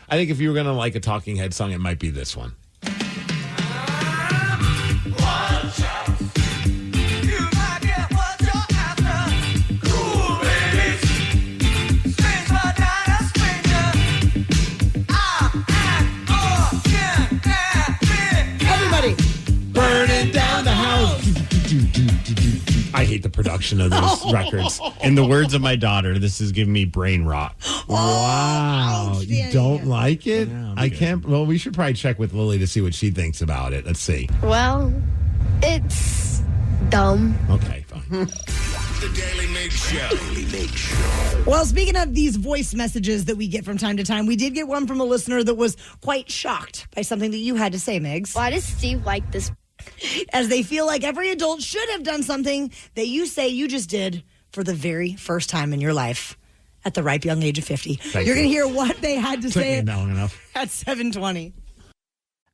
I think if you were going to like a Talking Head song, it might be this one. Everybody. Burning down the house. I hate the production of those records. In the words of my daughter, this is giving me brain rot. Wow. You outstanding. don't like it? Yeah, I'm I good. can't. Well, we should probably check with Lily to see what she thinks about it. Let's see. Well, it's dumb. Okay, fine. The Daily Migs Show. Well, speaking of these voice messages that we get from time to time, we did get one from a listener that was quite shocked by something that you had to say, Migs. Why does Steve like this? As they feel like every adult should have done something that you say you just did for the very first time in your life at the ripe young age of 50. You're going to hear what they had to Took say me long enough. at 7:20.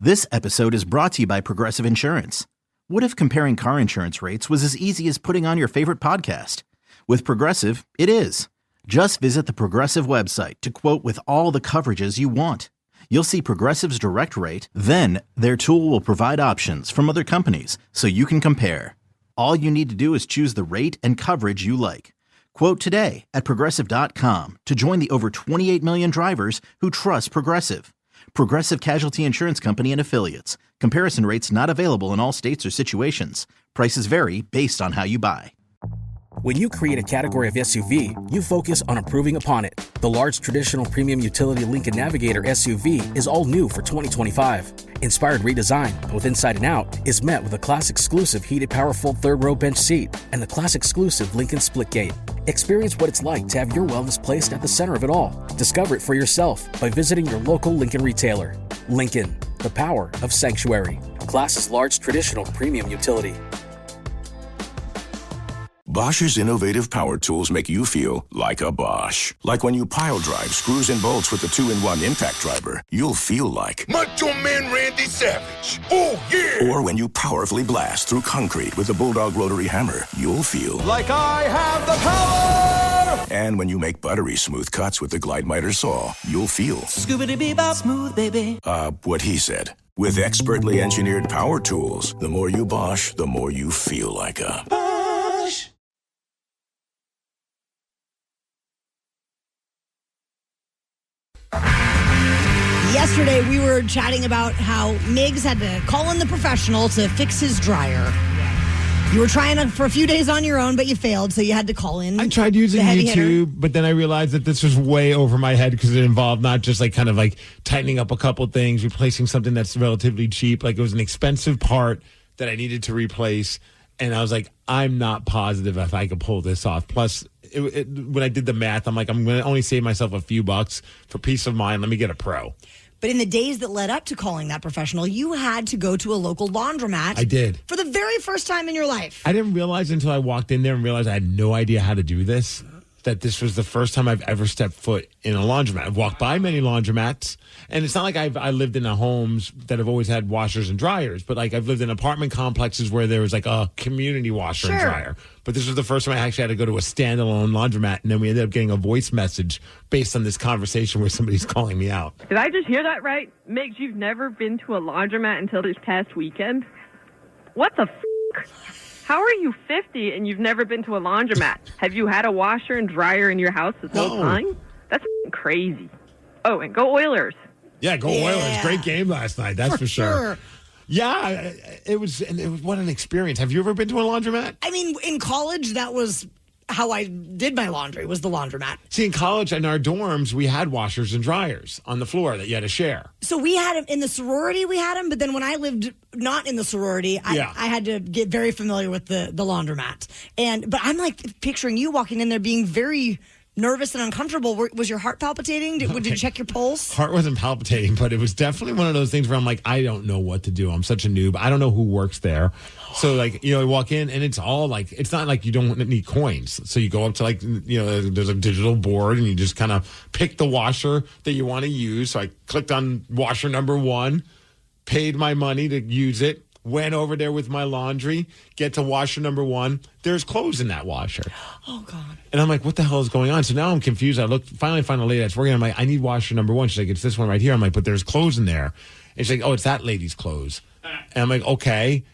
This episode is brought to you by Progressive Insurance. What if comparing car insurance rates was as easy as putting on your favorite podcast? With Progressive, it is. Just visit the Progressive website to quote with all the coverages you want. You'll see Progressive's direct rate, then their tool will provide options from other companies so you can compare. All you need to do is choose the rate and coverage you like. Quote today at Progressive.com to join the over 28 million drivers who trust Progressive. Progressive Casualty Insurance Company and Affiliates. Comparison rates not available in all states or situations. Prices vary based on how you buy. When you create a category of SUV, you focus on improving upon it. The large traditional premium utility Lincoln Navigator SUV is all new for 2025. Inspired redesign, both inside and out, is met with a class-exclusive heated power-fold third-row bench seat and the class-exclusive Lincoln Splitgate. Experience what it's like to have your wellness placed at the center of it all. Discover it for yourself by visiting your local Lincoln retailer. Lincoln, the power of sanctuary. Class's large traditional premium utility. Bosch's innovative power tools make you feel like a Bosch. Like when you pile drive screws and bolts with the 2-in-1 impact driver, you'll feel like Macho Man Randy Savage. Oh, yeah. Or when you powerfully blast through concrete with the Bulldog rotary hammer, you'll feel Like I have the power! And when you make buttery smooth cuts with the Glide Miter saw, you'll feel Scoobity-bee-bop smooth, baby. what he said. With expertly engineered power tools, the more you Bosch, the more you feel like a Bosch. Yes, Yesterday, we were chatting about how Migs had to call in the professional to fix his dryer. You were trying for a few days on your own, but you failed, so you had to call in. I tried using YouTube, but then I realized that this was way over my head because it involved not just like kind of like tightening up a couple things, replacing something that's relatively cheap. Like it was an expensive part that I needed to replace. And I was like, I'm not positive if I could pull this off. Plus, when I did the math, I'm like, I'm going to only save myself a few bucks for peace of mind. Let me get a pro. But in the days that led up to calling that professional, you had to go to a local laundromat. I did. For the very first time in your life. I didn't realize until I walked in there and realized I had no idea how to do this, that this was the first time I've ever stepped foot in a laundromat. I've walked by many laundromats, and it's not like I lived in homes that have always had washers and dryers, but like I've lived in apartment complexes where there was like a community washer and dryer. But this was the first time I actually had to go to a standalone laundromat, and then we ended up getting a voice message based on this conversation where somebody's calling me out. Did I just hear that right? Migs, you've never been to a laundromat until this past weekend? What the f***? How are you 50 and you've never been to a laundromat? Have you had a washer and dryer in your house this whole time? That's crazy. Oh, and go Oilers. Yeah, go Oilers. Great game last night, that's for sure. Yeah, it was what an experience. Have you ever been to a laundromat? I mean, in college, that was how I did my laundry, was the laundromat. See, in college, in our dorms, we had washers and dryers on the floor that you had to share. So we had them in the sorority, we had them, but then when I lived not in the sorority, I had to get very familiar with the laundromat. But I'm like picturing you walking in there being very nervous and uncomfortable. Was your heart palpitating? Did you check your pulse? Heart wasn't palpitating, but it was definitely one of those things where I'm like, I don't know what to do. I'm such a noob. I don't know who works there. So like, I walk in and it's all like, it's not like you don't need coins. So you go up to like, there's a digital board and you just kind of pick the washer that you want to use. So I clicked on washer number 1, paid my money to use it. Went over there with my laundry, get to washer number 1. There's clothes in that washer. Oh, God. And I'm like, what the hell is going on? So now I'm confused. I finally find a lady that's working. I'm like, I need washer number 1. She's like, it's this one right here. I'm like, but there's clothes in there. And she's like, oh, it's that lady's clothes. And I'm like, okay.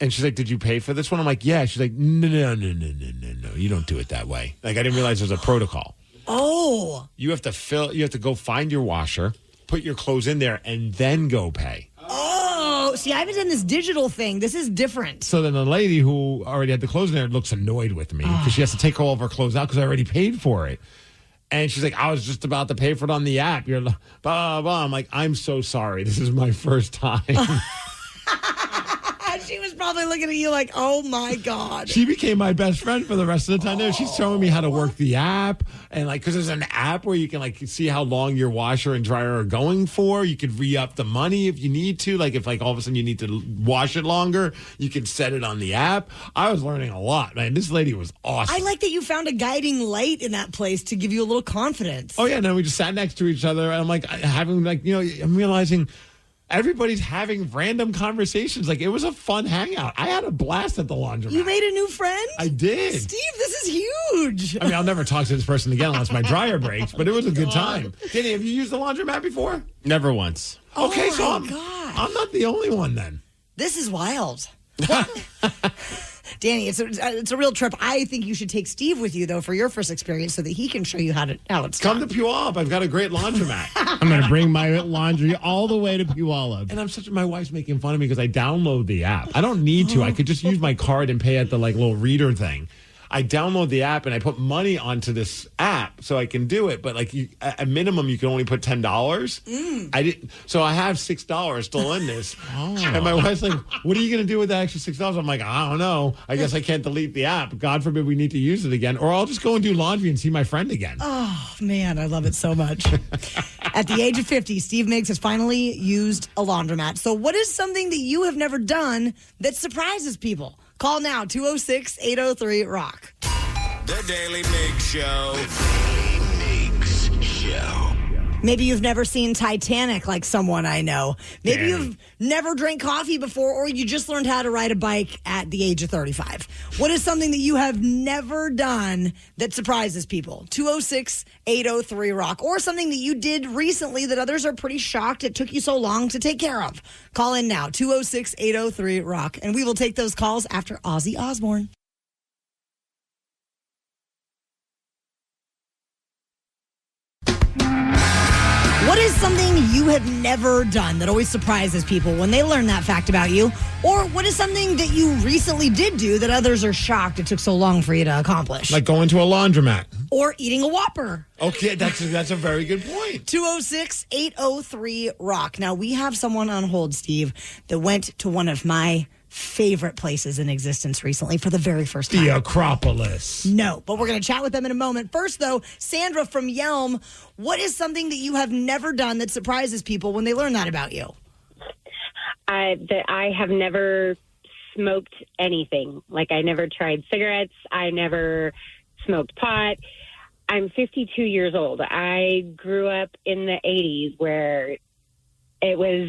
And she's like, did you pay for this one? I'm like, yeah. She's like, no. You don't do it that way. Like, I didn't realize there's a protocol. Oh. You have to go find your washer, put your clothes in there, and then go pay. Oh, see, I haven't done this digital thing. This is different. So then the lady who already had the clothes in there looks annoyed with me because she has to take all of her clothes out because I already paid for it. And she's like, I was just about to pay for it on the app. You're blah, blah, blah. I'm like, I'm so sorry. This is my first time. She was probably looking at you like, oh, my God. She became my best friend for the rest of the time. She's showing me how to work the app. And like, because there's an app where you can like see how long your washer and dryer are going for. You could re-up the money if you need to. Like if like all of a sudden you need to wash it longer, you can set it on the app. I was learning a lot, man. This lady was awesome. I like that you found a guiding light in that place to give you a little confidence. Oh, yeah. And then we just sat next to each other. And I'm like, I'm realizing everybody's having random conversations. Like, it was a fun hangout. I had a blast at the laundromat. You made a new friend? I did. Steve, this is huge. I mean, I'll never talk to this person again unless my dryer breaks, but it was a good time. Danny, have you used the laundromat before? Never once. Okay, so I'm not the only one then. This is wild. Danny, it's a real trip. I think you should take Steve with you, though, for your first experience so that he can show you how it's Come done. to Puyallup. I've got a great laundromat. I'm going to bring my laundry all the way to Puyallup. And my wife's making fun of me because I download the app. I don't need to. I could just use my card and pay at the like little reader thing. I download the app and I put money onto this app so I can do it. But like at minimum, you can only put $10. I didn't, so I have $6 still in this. And my wife's like, "What are you going to do with that extra $6?" I'm like, I don't know. I guess I can't delete the app. God forbid we need to use it again, or I'll just go and do laundry and see my friend again. Oh man, I love it so much. At the age of 50, Steve Migs has finally used a laundromat. So, what is something that you have never done that surprises people? Call now, 206-803-ROCK. The Daily Migs Show. The Daily Migs Show. Maybe you've never seen Titanic like someone I know. Maybe you've never drank coffee before, or you just learned how to ride a bike at the age of 35. What is something that you have never done that surprises people? 206-803-ROCK. Or something that you did recently that others are pretty shocked it took you so long to take care of. Call in now, 206-803-ROCK. And we will take those calls after Ozzy Osbourne. What is something you have never done that always surprises people when they learn that fact about you? Or what is something that you recently did do that others are shocked it took so long for you to accomplish? Like going to a laundromat. Or eating a Whopper. Okay, that's a very good point. 206-803-ROCK. Now, we have someone on hold, Steve, that went to one of my favorite places in existence recently for the very first time. The Acropolis. No, but we're going to chat with them in a moment. First, though, Sandra from Yelm, what is something that you have never done that surprises people when they learn that about you? That I have never smoked anything. Like, I never tried cigarettes. I never smoked pot. I'm 52 years old. I grew up in the 80s where it was,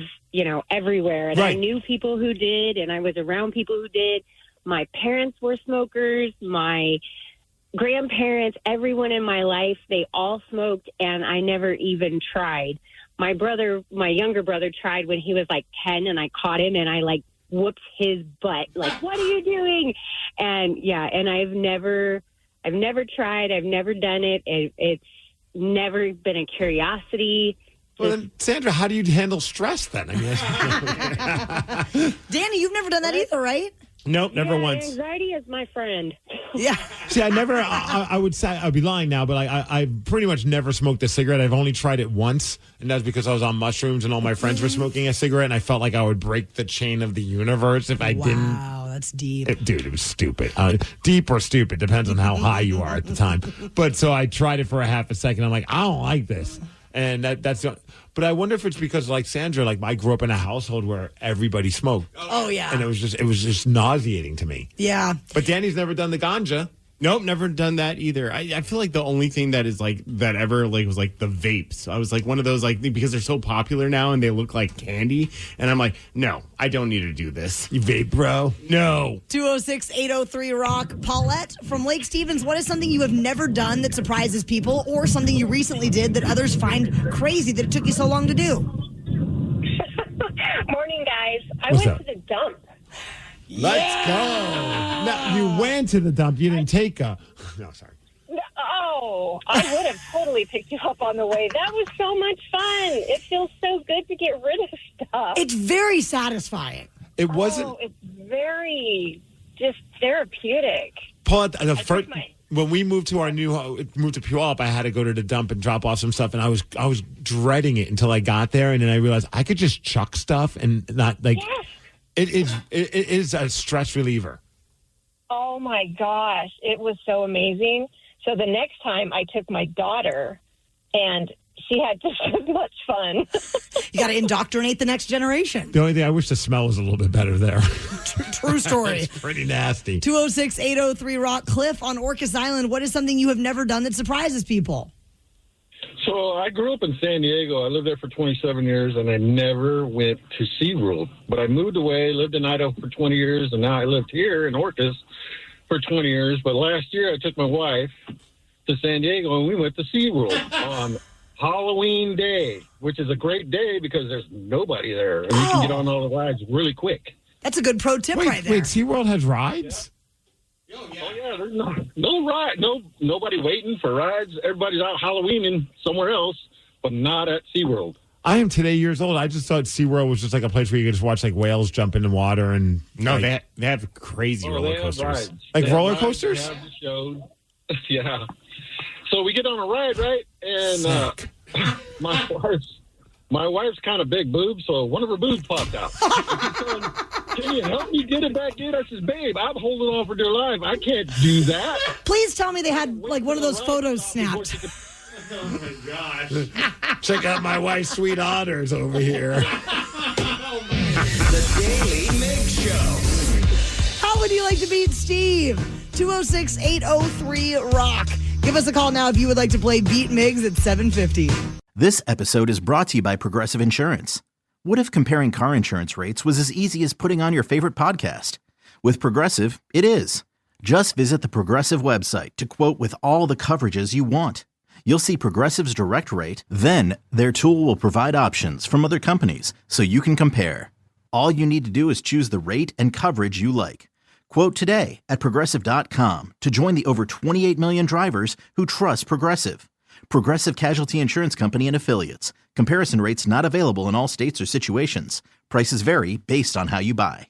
everywhere. And I knew people who did, and I was around people who did. My parents were smokers. My grandparents, everyone in my life, they all smoked, and I never even tried. My younger brother tried when he was like 10, and I caught him, and I whooped his butt. Like, what are you doing? And and I've never tried. I've never done it. It's never been a curiosity. Well, then, Sandra, how do you handle stress then? I mean, Danny, you've never done that either, right? Nope, never once. Anxiety is my friend. Yeah. See, I never, I would say, I'd be lying now, but I pretty much never smoked a cigarette. I've only tried it once, and that's because I was on mushrooms and all my friends were smoking a cigarette, and I felt like I would break the chain of the universe if I didn't. Wow, that's deep. Dude, it was stupid. Deep or stupid, depends on how high you are at the time. But so I tried it for a half a second. I'm like, I don't like this. And that's but I wonder if it's because, like Sandra, I grew up in a household where everybody smoked. Oh, yeah. And it was just nauseating to me. Yeah. But Danny's never done the ganja. Nope, never done that either. I feel like the only thing that is that ever was the vapes. I was one of those because they're so popular now and they look like candy, and I'm like, no, I don't need to do this. You vape, bro? No. 206-803-ROCK. Paulette from Lake Stevens, what is something you have never done that surprises people, or something you recently did that others find crazy that it took you so long to do? Morning, guys. I What's went up? to the dump. Let's go. Now, you went to the dump. You didn't take a. No, sorry. Oh, I would have totally picked you up on the way. That was so much fun. It feels so good to get rid of stuff. It's very satisfying. It wasn't. Oh, it's very just therapeutic. Paul, when we moved to Puyallup, I had to go to the dump and drop off some stuff, and I was dreading it until I got there, and then I realized I could just chuck stuff and not Yes. It is a stress reliever. Oh, my gosh. It was so amazing. So the next time I took my daughter, and she had just as much fun. You got to indoctrinate the next generation. The only thing, I wish the smell was a little bit better there. True story. It's pretty nasty. 206-803-ROCK. Cliff on Orcas Island, what is something you have never done that surprises people? So I grew up in San Diego. I lived there for 27 years, and I never went to SeaWorld. But I moved away, lived in Idaho for 20 years, and now I lived here in Orcas for 20 years. But last year, I took my wife to San Diego, and we went to SeaWorld on Halloween Day, which is a great day because there's nobody there, and you can get on all the rides really quick. That's a good pro tip right there. Wait, SeaWorld has rides? Oh, yeah, there's no ride, nobody waiting for rides. Everybody's out Halloweening somewhere else, but not at SeaWorld. I am today years old. I just thought SeaWorld was just a place where you could just watch whales jump in the water and no, they have crazy roller coasters. Like roller coasters? They have the show. Yeah. So we get on a ride, right? And my wife's kind of big boob, so one of her boobs popped out. Can you help me get it back in? I says, babe, I'm holding on for dear life. I can't do that. Please tell me they had one of those photos snapped. Oh, my gosh. Check out my wife's sweet honors over here. The Daly Migs Show. How would you like to beat Steve? 206-803-ROCK. Give us a call now if you would like to play Beat Migs at 750. This episode is brought to you by Progressive Insurance. What if comparing car insurance rates was as easy as putting on your favorite podcast? With Progressive, it is. Just visit the Progressive website to quote with all the coverages you want. You'll see Progressive's direct rate, then their tool will provide options from other companies so you can compare. All you need to do is choose the rate and coverage you like. Quote today at Progressive.com to join the over 28 million drivers who trust Progressive. Progressive Casualty Insurance Company and Affiliates. Comparison rates not available in all states or situations. Prices vary based on how you buy.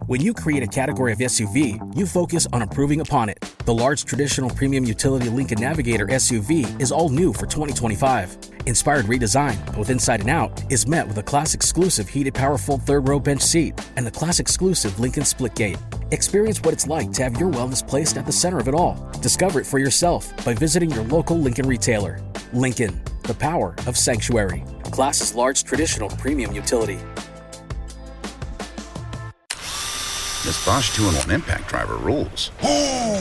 When you create a category of SUV, you focus on improving upon it. The large traditional premium utility Lincoln Navigator SUV is all new for 2025. Inspired redesign, both inside and out, is met with a class-exclusive heated power-fold third-row bench seat and the class-exclusive Lincoln Splitgate. Experience what it's like to have your wellness placed at the center of it all. Discover it for yourself by visiting your local Lincoln retailer. Lincoln, the power of sanctuary. Class's large traditional premium utility. This Bosch 2-in-1 impact driver rules. Oh,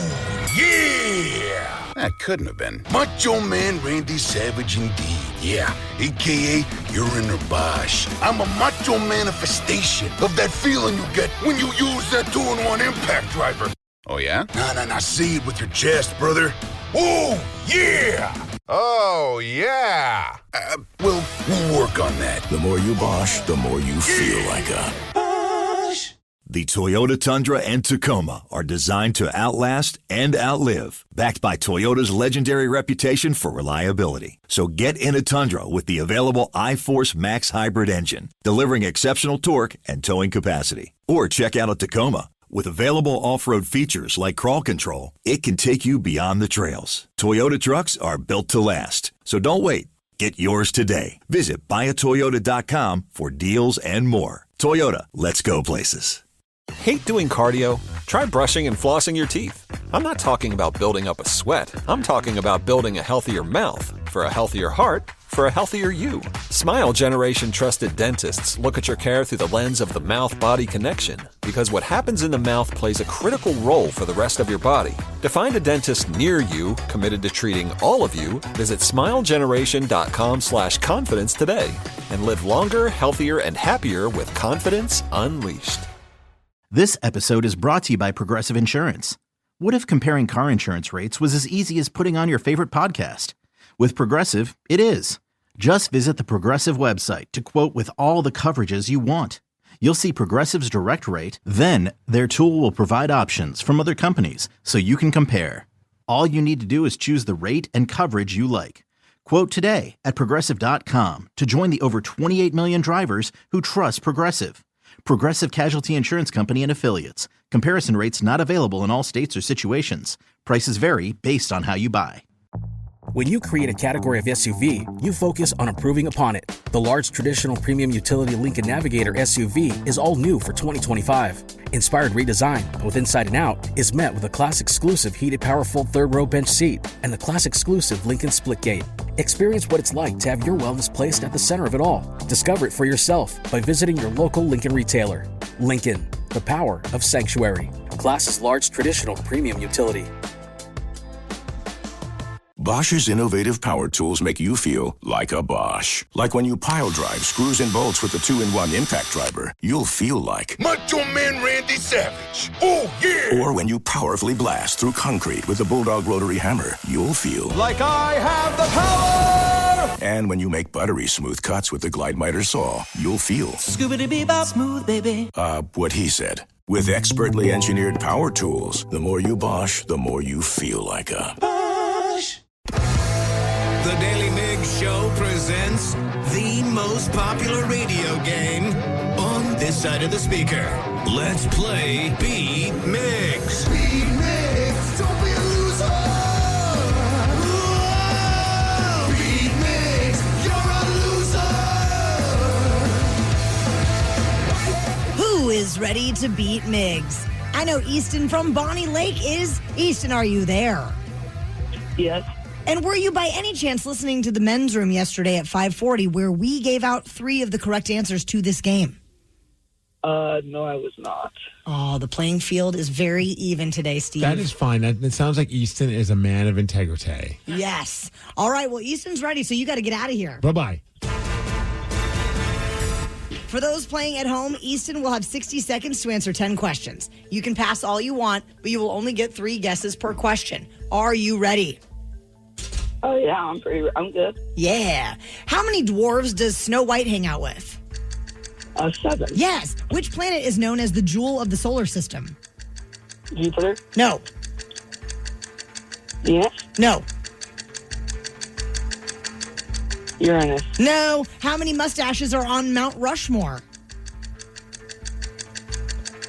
yeah! That couldn't have been Macho Man Randy Savage indeed. Yeah, a.k.a. you're in a Bosch. I'm a macho manifestation of that feeling you get when you use that 2-in-1 impact driver. Oh, yeah? Nah, say it with your chest, brother. Oh, yeah! Oh, yeah! We'll work on that. The more you Bosch, the more you feel like a Bosch. The Toyota Tundra and Tacoma are designed to outlast and outlive, backed by Toyota's legendary reputation for reliability. So get in a Tundra with the available iForce Max hybrid engine, delivering exceptional torque and towing capacity. Or check out a Tacoma. With available off-road features like crawl control, it can take you beyond the trails. Toyota trucks are built to last. So don't wait. Get yours today. Visit buyatoyota.com for deals and more. Toyota, let's go places. Hate doing cardio? Try brushing and flossing your teeth. I'm not talking about building up a sweat. I'm talking about building a healthier mouth. For a healthier heart, for a healthier you. Smile Generation trusted dentists look at your care through the lens of the mouth-body connection, because what happens in the mouth plays a critical role for the rest of your body. To find a dentist near you committed to treating all of you, visit smilegeneration.com/confidence today and live longer, healthier, and happier with confidence unleashed. This episode is brought to you by Progressive Insurance. What if comparing car insurance rates was as easy as putting on your favorite podcast? With Progressive, it is. Just visit the Progressive website to quote with all the coverages you want. You'll see Progressive's direct rate, then their tool will provide options from other companies so you can compare. All you need to do is choose the rate and coverage you like. Quote today at Progressive.com to join the over 28 million drivers who trust Progressive. Progressive Casualty Insurance Company and Affiliates. Comparison rates not available in all states or situations. Prices vary based on how you buy. When you create a category of SUV, you focus on improving upon it. The large traditional premium utility Lincoln Navigator SUV is all new for 2025. Inspired redesign, both inside and out, is met with a class-exclusive heated power-fold third-row bench seat and the class-exclusive Lincoln Splitgate. Experience what it's like to have your wellness placed at the center of it all. Discover it for yourself by visiting your local Lincoln retailer. Lincoln, the power of sanctuary. Class's large traditional premium utility. Bosch's innovative power tools make you feel like a Bosch. Like when you pile drive screws and bolts with the 2-in-1 impact driver, you'll feel like Macho Man Randy Savage. Oh, yeah! Or when you powerfully blast through concrete with the Bulldog rotary hammer, you'll feel like I have the power! And when you make buttery smooth cuts with the Glide Miter saw, you'll feel Scoobity-bee-bop smooth, baby. What he said. With expertly engineered power tools, the more you Bosch, the more you feel like a Bosch. The Daly Migs Show presents the most popular radio game on this side of the speaker. Let's play Beat Migs. Beat Migs, don't be a loser. Whoa. Beat Migs, you're a loser. Who is ready to beat Migs? I know Easton from Bonnie Lake is. Easton, are you there? Yes. And were you by any chance listening to the men's room yesterday at 5:40 where we gave out 3 of the correct answers to this game? No, I was not. Oh, the playing field is very even today, Steve. That is fine. It sounds like Easton is a man of integrity. Yes. All right, well, Easton's ready, so you got to get out of here. Bye-bye. For those playing at home, Easton will have 60 seconds to answer 10 questions. You can pass all you want, but you will only get 3 guesses per question. Are you ready? Oh, yeah, I'm good. Yeah. How many dwarves does Snow White hang out with? 7. Yes. Which planet is known as the jewel of the solar system? Jupiter? No. Venus? No. Uranus. No. How many mustaches are on Mount Rushmore?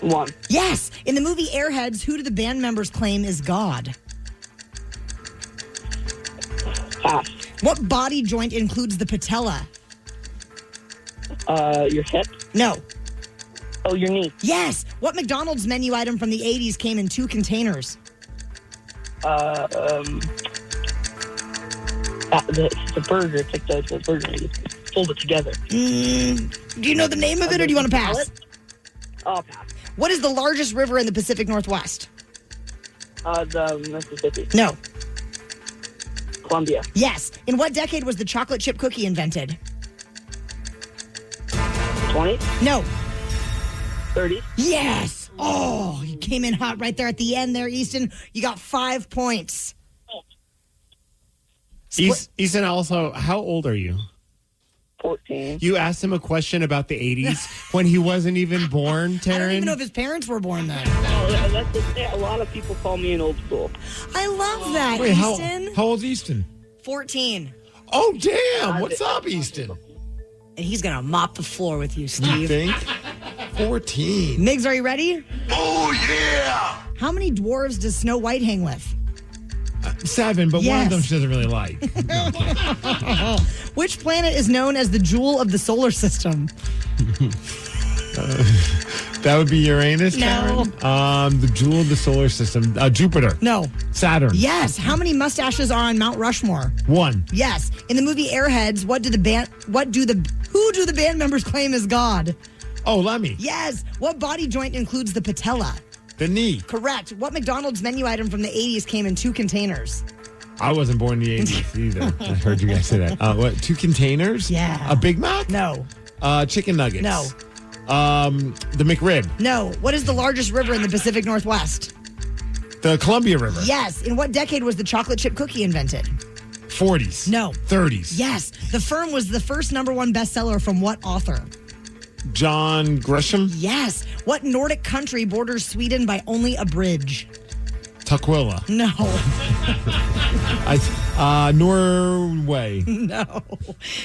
1. Yes. In the movie Airheads, who do the band members claim is God? Pass. What body joint includes the patella? Your hip? No. Oh, your knee. Yes. What McDonald's menu item from the 80s came in 2 containers? The burger. It's like the burger. You fold it together. Do you know the name of it, or do you want to pass? Oh, pass. What is the largest river in the Pacific Northwest? The Mississippi. No. Columbia. Yes. In what decade was the chocolate chip cookie invented? 20? No. 30? Yes. Oh, you came in hot right there at the end there, Easton. You got 5 points. Easton, also, how old are you? 14. You asked him a question about the 80s when he wasn't even born, Taryn? I don't even know if his parents were born then. Oh, that's just it. A lot of people call me an old school. I love that, Wait, Easton. how old's Easton? 14. Oh, damn. What's up, Easton? And he's going to mop the floor with you, You Steve. think? 14. Migs, are you ready? Oh, yeah! How many dwarves does Snow White hang with? 7, but one Yes. of them she doesn't really like. Which planet is known as the jewel of the solar system? That would be Uranus, No. Karen? The jewel of the solar system. Jupiter. No. Saturn. Yes. How many mustaches are on Mount Rushmore? 1. Yes. In the movie Airheads, who do the band members claim is God? Oh, Lemmy. Yes. What body joint includes the patella? The knee. Correct. What McDonald's menu item from the 80s came in 2 containers? I wasn't born in the 80s either. I heard you guys say that. What, 2 containers? Yeah. A Big Mac? No. Chicken nuggets? No. The McRib? No. What is the largest river in the Pacific Northwest? The Columbia River? Yes. In what decade was the chocolate chip cookie invented? 40s? No. 30s? Yes. The Firm was the first #1 bestseller from what author? John Grisham? Yes. What Nordic country borders Sweden by only a bridge? Tukwila? No. Norway? No.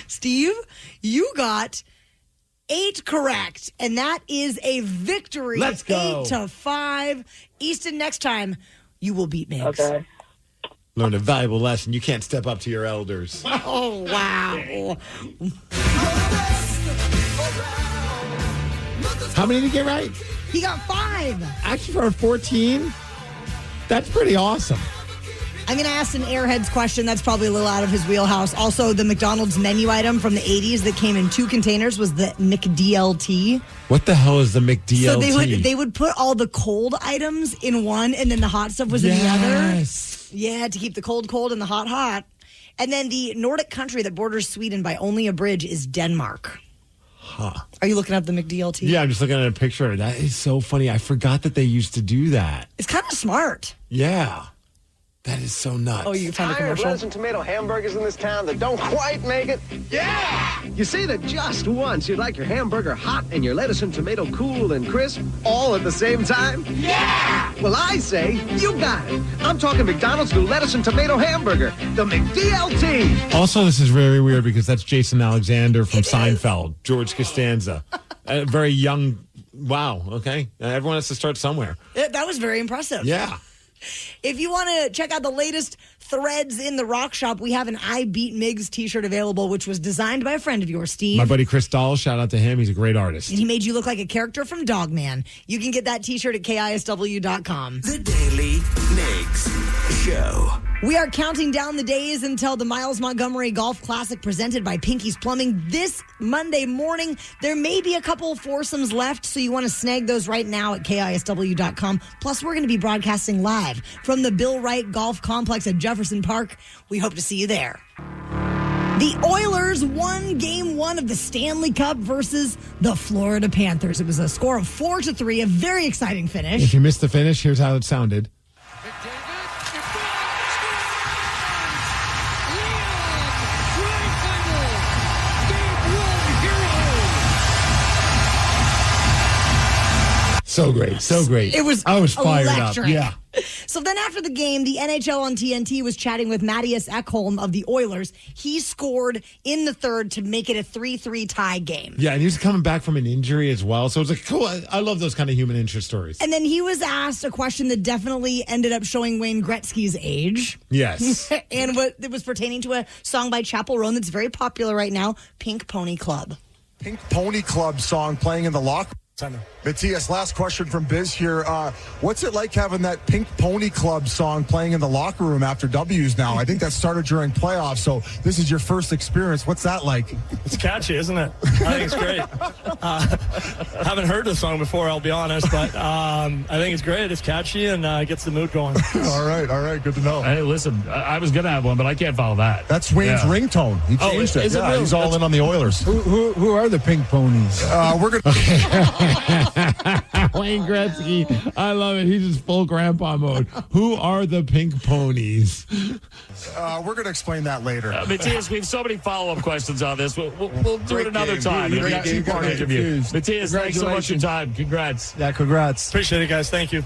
Steve, you got 8 correct, and that is a victory. Let's go. 8-5. Easton, next time, you will beat Migs. Okay. Learned a valuable lesson. You can't step up to your elders. Oh, wow. How many did you get right? He got 5. Actually, for a 14, that's pretty awesome. I'm going to ask an Airheads question that's probably a little out of his wheelhouse. Also, the McDonald's menu item from the 80s that came in 2 containers was the McDLT. What the hell is the McDLT? So they would put all the cold items in one, and then the hot stuff was in the other. Yeah, to keep the cold and the hot. And then the Nordic country that borders Sweden by only a bridge is Denmark. Huh. Are you looking up the McDLT? Yeah, I'm just looking at a picture. That is so funny. I forgot that they used to do that. It's kind of smart. Yeah. That is so nuts. Oh, you found a Tired of commercial? lettuce and tomato hamburgers in this town that don't quite make it? Yeah! You say that just once you'd like your hamburger hot and your lettuce and tomato cool and crisp all at the same time? Yeah! Well, I say you got it. I'm talking McDonald's new lettuce and tomato hamburger, the McDLT. Also, this is very weird because that's Jason Alexander from Seinfeld, George Costanza. A very young, wow, okay. Everyone has to start somewhere. That was very impressive. Yeah. If you want to check out the latest threads in the rock shop, we have an I Beat Migs t-shirt available, which was designed by a friend of yours, Steve. My buddy Chris Dahl, shout out to him. He's a great artist. And he made you look like a character from Dogman. You can get that t-shirt at KISW.com. The Daily Migs Show. We are counting down the days until the Miles Montgomery Golf Classic presented by Pinky's Plumbing this Monday morning. There may be a couple foursomes left, so you want to snag those right now at KISW.com. Plus, we're going to be broadcasting live from the Bill Wright Golf Complex at Jefferson Park. We hope to see you there. The Oilers won Game 1 of the Stanley Cup versus the Florida Panthers. It was a score of 4-3, a very exciting finish. If you missed the finish, here's how it sounded. So great. It was I was fired electric. up. Yeah. So then after the game, the NHL on TNT was chatting with Mattias Ekholm of the Oilers. He scored in the third to make it a 3-3 tie game. Yeah, and he was coming back from an injury as well. So it was like, cool. I love those kind of human interest stories. And then he was asked a question that definitely ended up showing Wayne Gretzky's age. Yes. And what it was pertaining to a song by Chappell Roan that's very popular right now, Pink Pony Club. Pink Pony Club song playing in the locker. Matthias, last question from Biz here. What's it like having that Pink Pony Club song playing in the locker room after W's now? I think that started during playoffs, so this is your first experience. What's that like? It's catchy, isn't it? I think it's great. Haven't heard the song before, I'll be honest, but I think it's great. It's catchy and gets the mood going. All right. Good to know. Hey, listen, I was going to have one, but I can't follow that. That's Wayne's ringtone. He changed it. Is it really? He's all in on the Oilers. Who are the Pink Ponies? We're going to... Wayne Gretzky. I love it. He's just full grandpa mode. Who are the Pink Ponies? We're going to explain that later. Matthias, we have so many follow-up questions on this. We'll do it another time. It'll be a two-part interview. Matthias, thanks so much for your time. Congrats. Yeah, congrats. Appreciate it, guys. Thank you.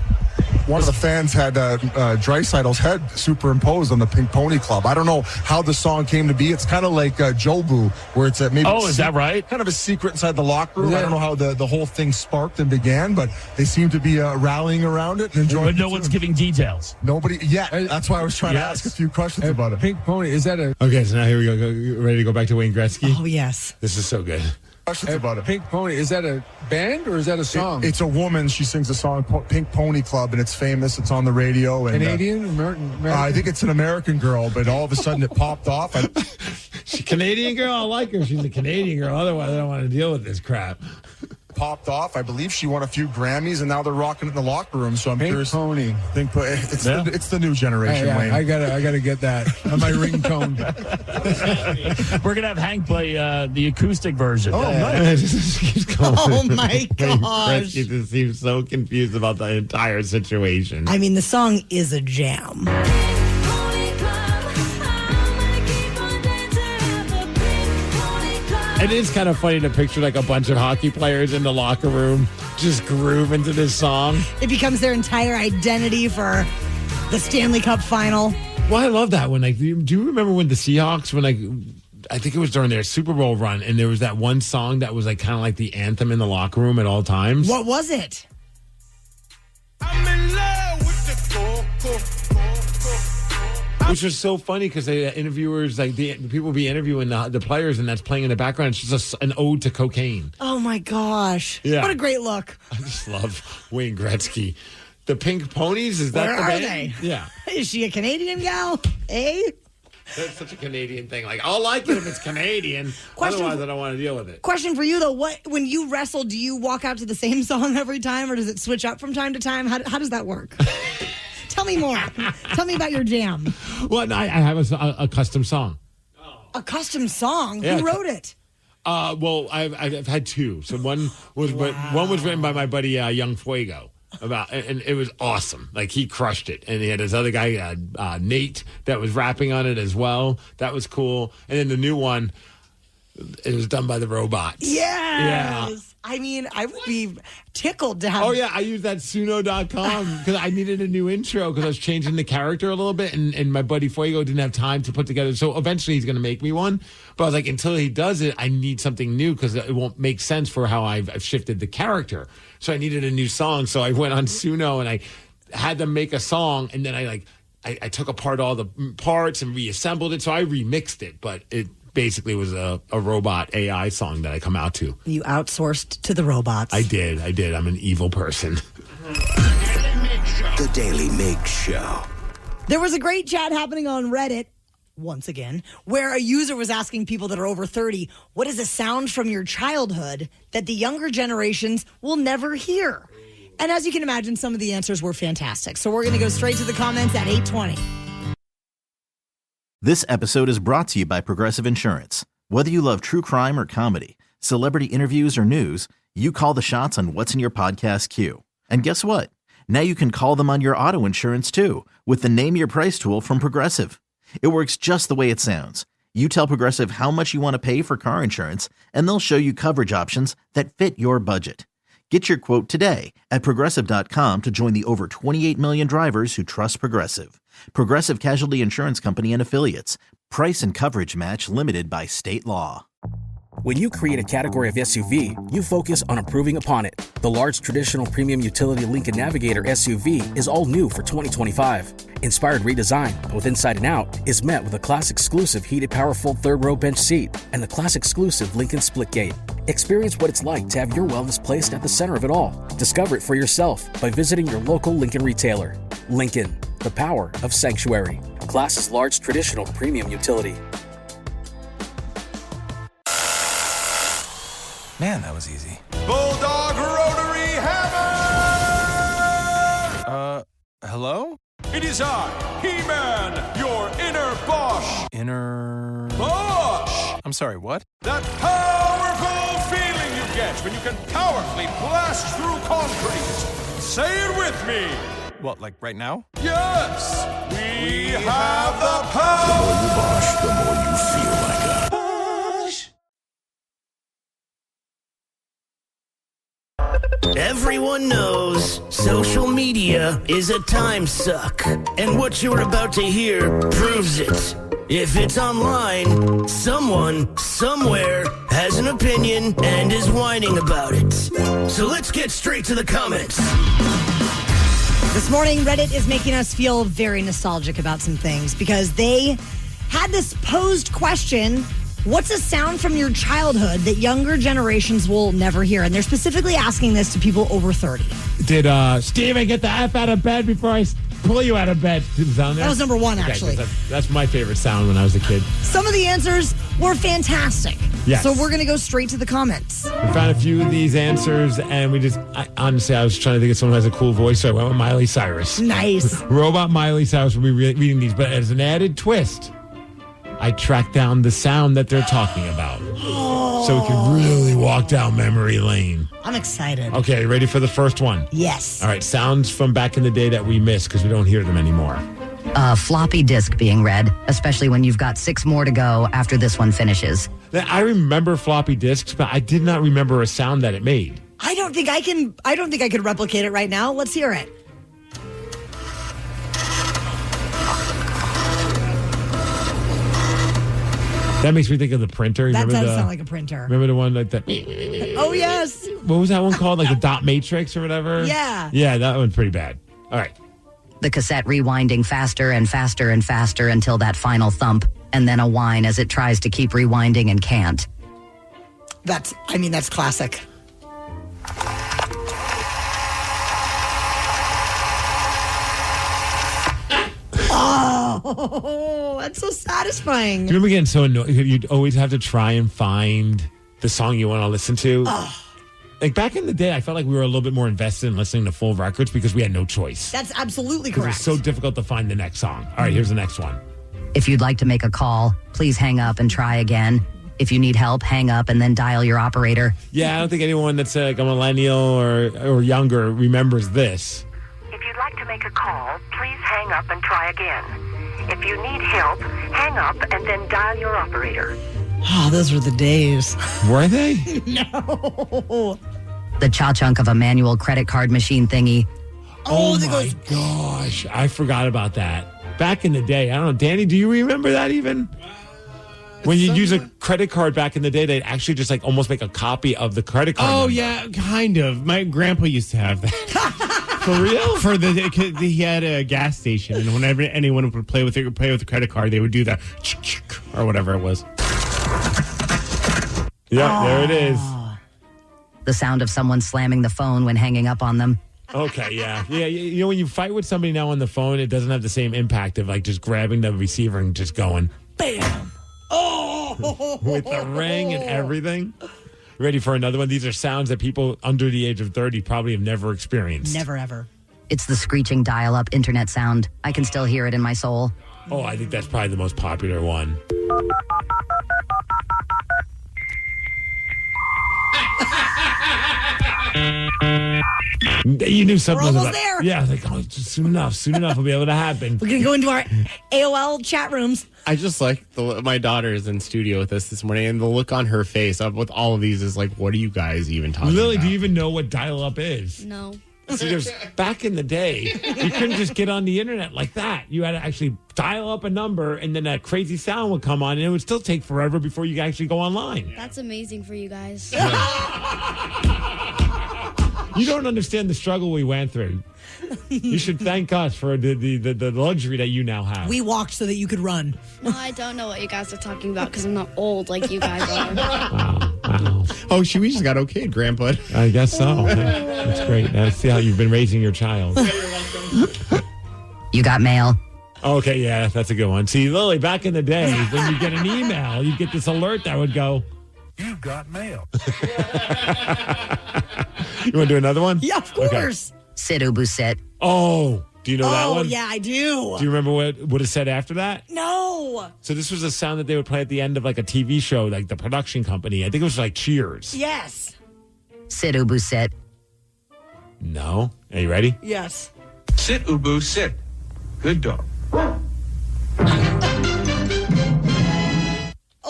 One of the fans had Dreisaitl's head superimposed on the Pink Pony Club. I don't know how the song came to be. It's kind of like Jobu, where it's maybe... Oh, is that right? Kind of a secret inside the locker room. Yeah. I don't know how the whole thing sparked and began, but they seem to be rallying around it and enjoying it. But no one's giving details. Nobody yet. That's why I was trying to ask a few questions about it. Pink Pony, is that a... Okay, so now here we go. You ready to go back to Wayne Gretzky? Oh, yes. This is so good. Questions about it. Pink Pony, is that a band or is that a song? It's a woman. She sings a song, Pink Pony Club, and it's famous. It's on the radio. And, Canadian? American? I think it's an American girl, but all of a sudden it popped off. She's a Canadian girl? I like her. She's a Canadian girl. Otherwise, I don't want to deal with this crap. Popped off. I believe she won a few Grammys, and now they're rocking it in the locker room. So I'm Pink curious. Pony. It's the new generation, Yeah, Wayne. I gotta get that on my ringtone. We're gonna have Hank play the acoustic version. Oh, nice. Oh, my gosh. Gretzky just seems so confused about the entire situation. I mean, the song is a jam. It is kind of funny to picture like a bunch of hockey players in the locker room just groove into this song. It becomes their entire identity for the Stanley Cup final. Well, I love that one. Like, do you remember when the Seahawks, I think it was during their Super Bowl run, and there was that one song that was like kind of like the anthem in the locker room at all times? What was it? I'm in love with the coco. Which was so funny because the interviewers, like the people be interviewing the players, and that's playing in the background. It's just an ode to cocaine. Oh my gosh! Yeah. What a great look. I just love Wayne Gretzky. The Pink Ponies, is that Where the are band? they? Yeah. Is she a Canadian gal? Eh? That's such a Canadian thing. Like, I'll like it if it's Canadian. Otherwise, I don't want to deal with it. Question for you though: when you wrestle, do you walk out to the same song every time, or does it switch up from time to time? How does that work? Tell me more. Tell me about your jam. Well, I have a custom song. A custom song? Yeah. Who wrote it? Well, I've had two. So one was written by my buddy Young Fuego. And it was awesome. Like, he crushed it. And he had this other guy, Nate, that was rapping on it as well. That was cool. And then the new one, it was done by the Robots. Yes. Yeah. I mean, I would be tickled to have. Oh, yeah. I used that Suno.com because I needed a new intro because I was changing the character a little bit. And my buddy Fuego didn't have time to put together. So eventually he's going to make me one. But I was like, until he does it, I need something new because it won't make sense for how I've shifted the character. So I needed a new song. So I went on Suno and I had them make a song. And then I took apart all the parts and reassembled it. So I remixed it. But it basically was a robot AI song that I come out to. You outsourced to the robots. I did. I'm an evil person. The Daily Migs Show. There was a great chat happening on Reddit, once again, where a user was asking people that are over 30, what is a sound from your childhood that the younger generations will never hear? And as you can imagine, some of the answers were fantastic. So we're going to go straight to the comments at 8:20. This episode is brought to you by Progressive Insurance. Whether you love true crime or comedy, celebrity interviews or news, you call the shots on what's in your podcast queue. And guess what? Now you can call them on your auto insurance too with the Name Your Price tool from Progressive. It works just the way it sounds. You tell Progressive how much you want to pay for car insurance, and they'll show you coverage options that fit your budget. Get your quote today at Progressive.com to join the over 28 million drivers who trust Progressive. Progressive Casualty Insurance Company and Affiliates. Price and coverage match limited by state law. When you create a category of SUV, you focus on improving upon it. The large traditional premium utility Lincoln Navigator SUV is all new for 2025. Inspired redesign, both inside and out, is met with a class-exclusive heated power-fold third-row bench seat and the class-exclusive Lincoln Splitgate. Experience what it's like to have your wellness placed at the center of it all. Discover it for yourself by visiting your local Lincoln retailer. Lincoln, the power of sanctuary. Class's large traditional premium utility. Man, that was easy. Bulldog Rotary Hammer! Hello? It is I, He-Man, your inner Bosch. Inner... Bosch! I'm sorry, what? That powerful feeling you get when you can powerfully blast through concrete. Say it with me. What, like right now? Yes! We have the power! The more you Bosch, the more you feel like a... Everyone knows social media is a time suck, and what you're about to hear proves it. If it's online, someone, somewhere, has an opinion and is whining about it. So let's get straight to the comments. This morning, Reddit is making us feel very nostalgic about some things because they had this posed question: what's a sound from your childhood that younger generations will never hear? And they're specifically asking this to people over 30. Did Steven get the F out of bed before I pull you out of bed? Did the sound there? That was number one, actually. Okay, that's my favorite sound when I was a kid. Some of the answers were fantastic. Yes. So we're going to go straight to the comments. We found a few of these answers, and honestly, I was trying to think of someone who has a cool voice, so I went with Miley Cyrus. Nice. Robot Miley Cyrus will be reading these, but as an added twist, I tracked down the sound that they're talking about. So we can really walk down memory lane. I'm excited. Okay, ready for the first one? Yes. All right, sounds from back in the day that we miss because we don't hear them anymore. Floppy disk being read, especially when you've got 6 more to go after this one finishes. I remember floppy disks, but I did not remember a sound that it made. I don't think I could replicate it right now. Let's hear it. That makes me think of the printer. That does sound like a printer. Remember the one like that? Oh, yes. What was that one called? Like the dot matrix or whatever? Yeah. Yeah, that one's pretty bad. All right. The cassette rewinding faster and faster and faster until that final thump, and then a whine as it tries to keep rewinding and can't. That's classic. Oh, that's so satisfying. Do you remember getting so annoyed? You'd always have to try and find the song you want to listen to. Oh. Like back in the day, I felt like we were a little bit more invested in listening to full records because we had no choice. That's absolutely Because correct. it's so difficult to find the next song. All right, here's the next one. If you'd like to make a call, please hang up and try again. If you need help, hang up and then dial your operator. Yeah, I don't think anyone that's like a millennial or younger remembers this. If you'd like to make a call, please hang up and try again. If you need help, hang up and then dial your operator. Oh, those were the days. Were they? No. The cha-chunk of a manual credit card machine thingy. Oh my gosh. I forgot about that. Back in the day, I don't know. Danny, do you remember that even? When you use a credit card back in the day, they'd actually just like almost make a copy of the credit card. Oh, number. yeah, kind of. My grandpa used to have that. For real? He had a gas station, and whenever anyone would play with the credit card, they would do that or whatever it was. Yeah, there it is. The sound of someone slamming the phone when hanging up on them. Okay, yeah. You know, when you fight with somebody now on the phone, it doesn't have the same impact of like just grabbing the receiver and just going, bam. Oh! With the ring and everything. Ready for another one? These are sounds that people under the age of 30 probably have never experienced. Never, ever. It's the screeching dial-up internet sound. I can still hear it in my soul. Oh, I think that's probably the most popular one. You knew something We're was almost about. there. Yeah, like, oh, just soon enough it'll be able to happen. We're going to go into our AOL chat rooms. I just like my daughter is in studio with us this morning, and the look on her face with all of these is like, what are you guys even talking Lily, about? do you even know what dial-up is? No. See, back in the day, you couldn't just get on the internet like that. You had to actually dial up a number, and then that crazy sound would come on, and it would still take forever before you could actually go online. That's amazing for you guys. You don't understand the struggle we went through. You should thank us for the luxury that you now have. We walked so that you could run. No, I don't know what you guys are talking about because I'm not old like you guys are. Wow. Oh, we just got okayed, Grandpa. I guess so. That's great. Let's see how you've been raising your child. You got mail? Okay, yeah, that's a good one. See, Lily, back in the day, when you get an email, you get this alert that would go, You got mail. You want to do another one? Yeah, of course. Sit Ubusit. Oh, do you know that one? Oh, yeah, I do. Do you remember what it said after that? No. So this was a sound that they would play at the end of like a TV show, like the production company. I think it was like Cheers. Yes. Sit Ubusit. No. Are you ready? Yes. Sit, Ubu, sit. Good dog.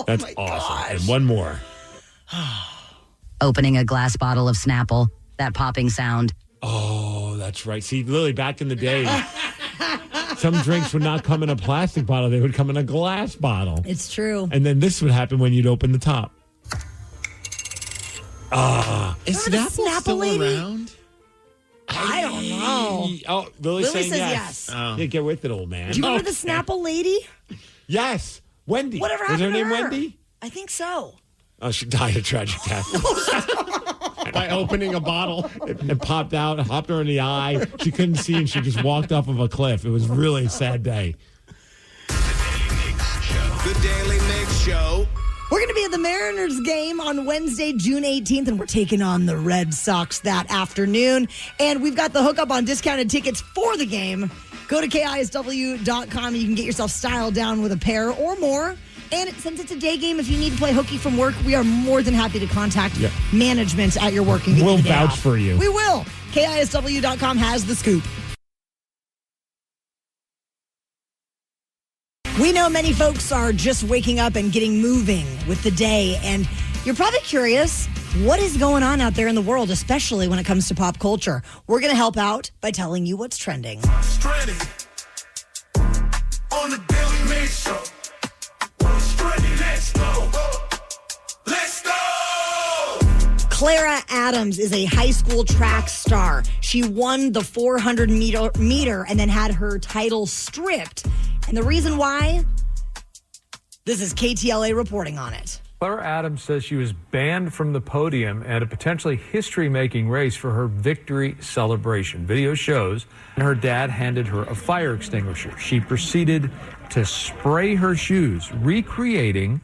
That's awesome. And one more. Opening a glass bottle of Snapple. That popping sound. Oh, that's right. See, Lily, back in the day, some drinks would not come in a plastic bottle. They would come in a glass bottle. It's true. And then this would happen when you'd open the top. Is Snapple still around? I don't know. Oh, Lily's Lily saying says yes. yes. Yeah, get with it, old man. Do you remember the Snapple lady? Yes. Wendy. Whatever Was happened her to name her? Wendy? I think so. Oh, she died a tragic death. By opening a bottle. It popped out, hopped her in the eye. She couldn't see, and she just walked off of a cliff. It was really a sad day. The Daily Migs Show. We're going to be at the Mariners game on Wednesday, June 18th, and we're taking on the Red Sox that afternoon. And we've got the hookup on discounted tickets for the game. Go to KISW.com. You can get yourself styled down with a pair or more. And since it's a day game, if you need to play hooky from work, we are more than happy to contact management at your work. And get We'll you the day vouch off. for you. We will. KISW.com has the scoop. We know many folks are just waking up and getting moving with the day, and you're probably curious, what is going on out there in the world, especially when it comes to pop culture? We're going to help out by telling you what's trending. Trending on the Daily Migs Show. What's trending? Let's go. Let's go. Clara Adams is a high school track star. She won the 400 meter and then had her title stripped. And the reason why? This is KTLA reporting on it. Clara Adams says she was banned from the podium at a potentially history-making race for her victory celebration. Video shows her dad handed her a fire extinguisher. She proceeded to spray her shoes, recreating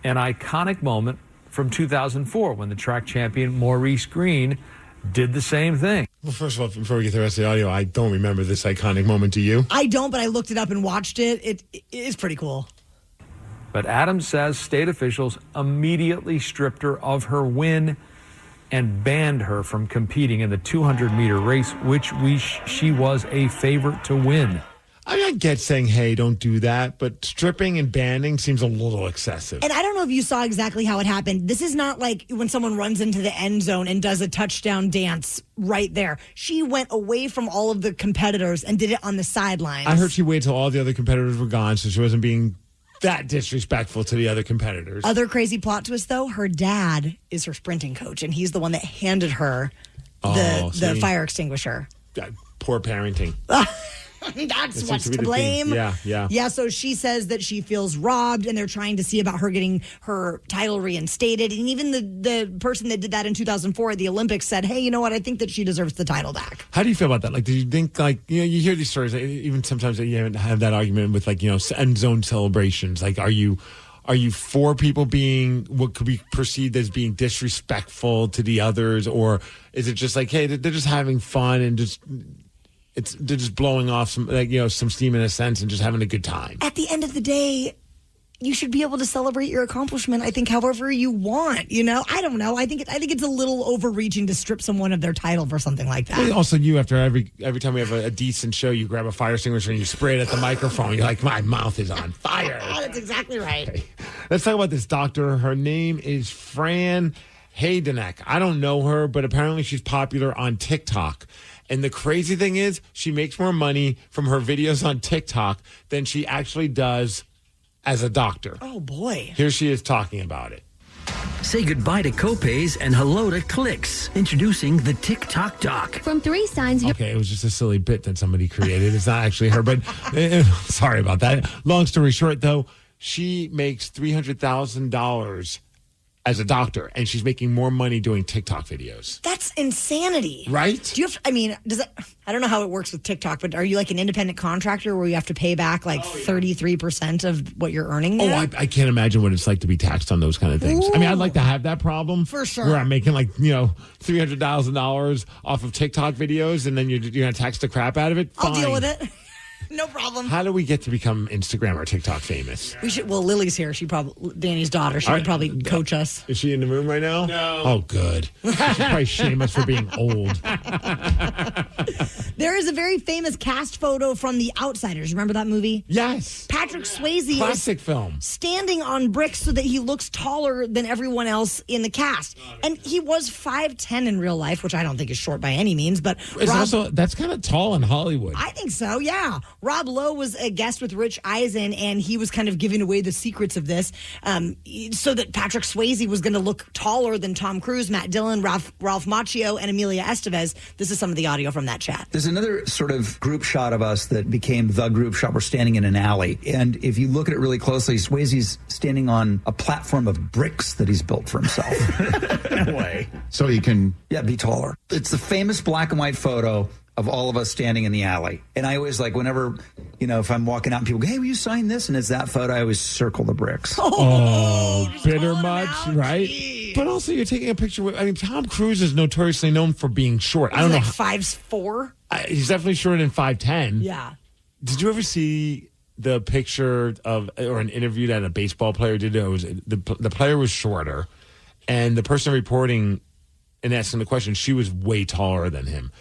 an iconic moment from 2004 when the track champion Maurice Green did the same thing. Well, first of all, before we get the rest of the audio, I don't remember this iconic moment. Do you? I don't, but I looked it up and watched it. It is pretty cool. But Adams says state officials immediately stripped her of her win and banned her from competing in the 200-meter race, which she was a favorite to win. I mean, I get saying, hey, don't do that, but stripping and banning seems a little excessive. And I don't know if you saw exactly how it happened. This is not like when someone runs into the end zone and does a touchdown dance right there. She went away from all of the competitors and did it on the sidelines. I heard she waited till all the other competitors were gone, so she wasn't being that disrespectful to the other competitors. Other crazy plot twist, though, her dad is her sprinting coach, and he's the one that handed her the fire extinguisher. Poor parenting. That's what's to blame. Yeah, so she says that she feels robbed, and they're trying to see about her getting her title reinstated. And even the person that did that in 2004 at the Olympics said, hey, you know what? I think that she deserves the title back. How do you feel about that? Like, do you think, like, you know, you hear these stories, like, even sometimes you have that argument with, like, you know, end zone celebrations. Like, are you for people being what could be perceived as being disrespectful to the others, or is it just like, hey, they're just having fun and they're just blowing off some, like, you know, some steam in a sense and just having a good time? At the end of the day, you should be able to celebrate your accomplishment, I think, however you want. I don't know. I think it's a little overreaching to strip someone of their title for something like that. Also, you, after every time we have a decent show, you grab a fire extinguisher and you spray it at the microphone. You're like, my mouth is on fire. That's exactly right. Okay. Let's talk about this doctor. Her name is Fran Haydenek. I don't know her, but apparently she's popular on TikTok. And the crazy thing is, she makes more money from her videos on TikTok than she actually does as a doctor. Oh, boy. Here she is talking about it. Say goodbye to copays and hello to clicks. Introducing the TikTok Doc. From 3 signs. Okay, it was just a silly bit that somebody created. It's not actually her, but sorry about that. Long story short, though, she makes $300,000 as a doctor, and she's making more money doing TikTok videos. That's insanity. Right? Do you have, I don't know how it works with TikTok, but are you like an independent contractor where you have to pay back like 33% of what you're earning there? I can't imagine what it's like to be taxed on those kind of things. Ooh. I mean, I'd like to have that problem. For sure. Where I'm making $300,000 off of TikTok videos, and then you're going to tax the crap out of it. I'll Fine. deal with it. No problem. How do we get to become Instagram or TikTok famous? We should. Well, Lily's here. Danny's daughter. She could probably coach us. Is she in the room right now? No. Oh, good. She should probably shame us for being old. There is a very famous cast photo from The Outsiders. Remember that movie? Yes. Patrick Swayze Classic is film. standing on bricks so that he looks taller than everyone else in the cast. And he was 5'10" in real life, which I don't think is short by any means. But That's kind of tall in Hollywood. I think so, yeah. Rob Lowe was a guest with Rich Eisen, and he was kind of giving away the secrets of this so that Patrick Swayze was going to look taller than Tom Cruise, Matt Dillon, Ralph Macchio, and Emilia Estevez. This is some of the audio from that chat. There's another sort of group shot of us that became the group shot. We're standing in an alley. And if you look at it really closely, Swayze's standing on a platform of bricks that he's built for himself. No way. So he can be taller. It's the famous black and white photo of all of us standing in the alley. And I always whenever, if I'm walking out and people go, hey, will you sign this? And it's that photo, I always circle the bricks. Oh, bitter much, right? But also you're taking a picture with, Tom Cruise is notoriously known for being short. I don't know. 5'4"? He's definitely shorter than 5'10". Yeah. Did you ever see the picture or an interview that a baseball player did? It was the player was shorter, and the person reporting and asking the question, she was way taller than him.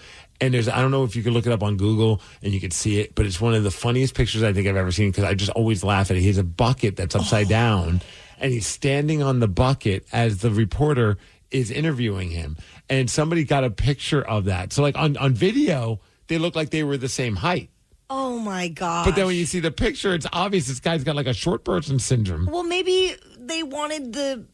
And I don't know if you could look it up on Google and you could see it, but it's one of the funniest pictures I think I've ever seen because I just always laugh at it. He has a bucket that's upside down, and he's standing on the bucket as the reporter is interviewing him. And somebody got a picture of that. So on video, they look like they were the same height. Oh, my God. But then when you see the picture, it's obvious this guy's got a short person syndrome. Well, maybe they wanted the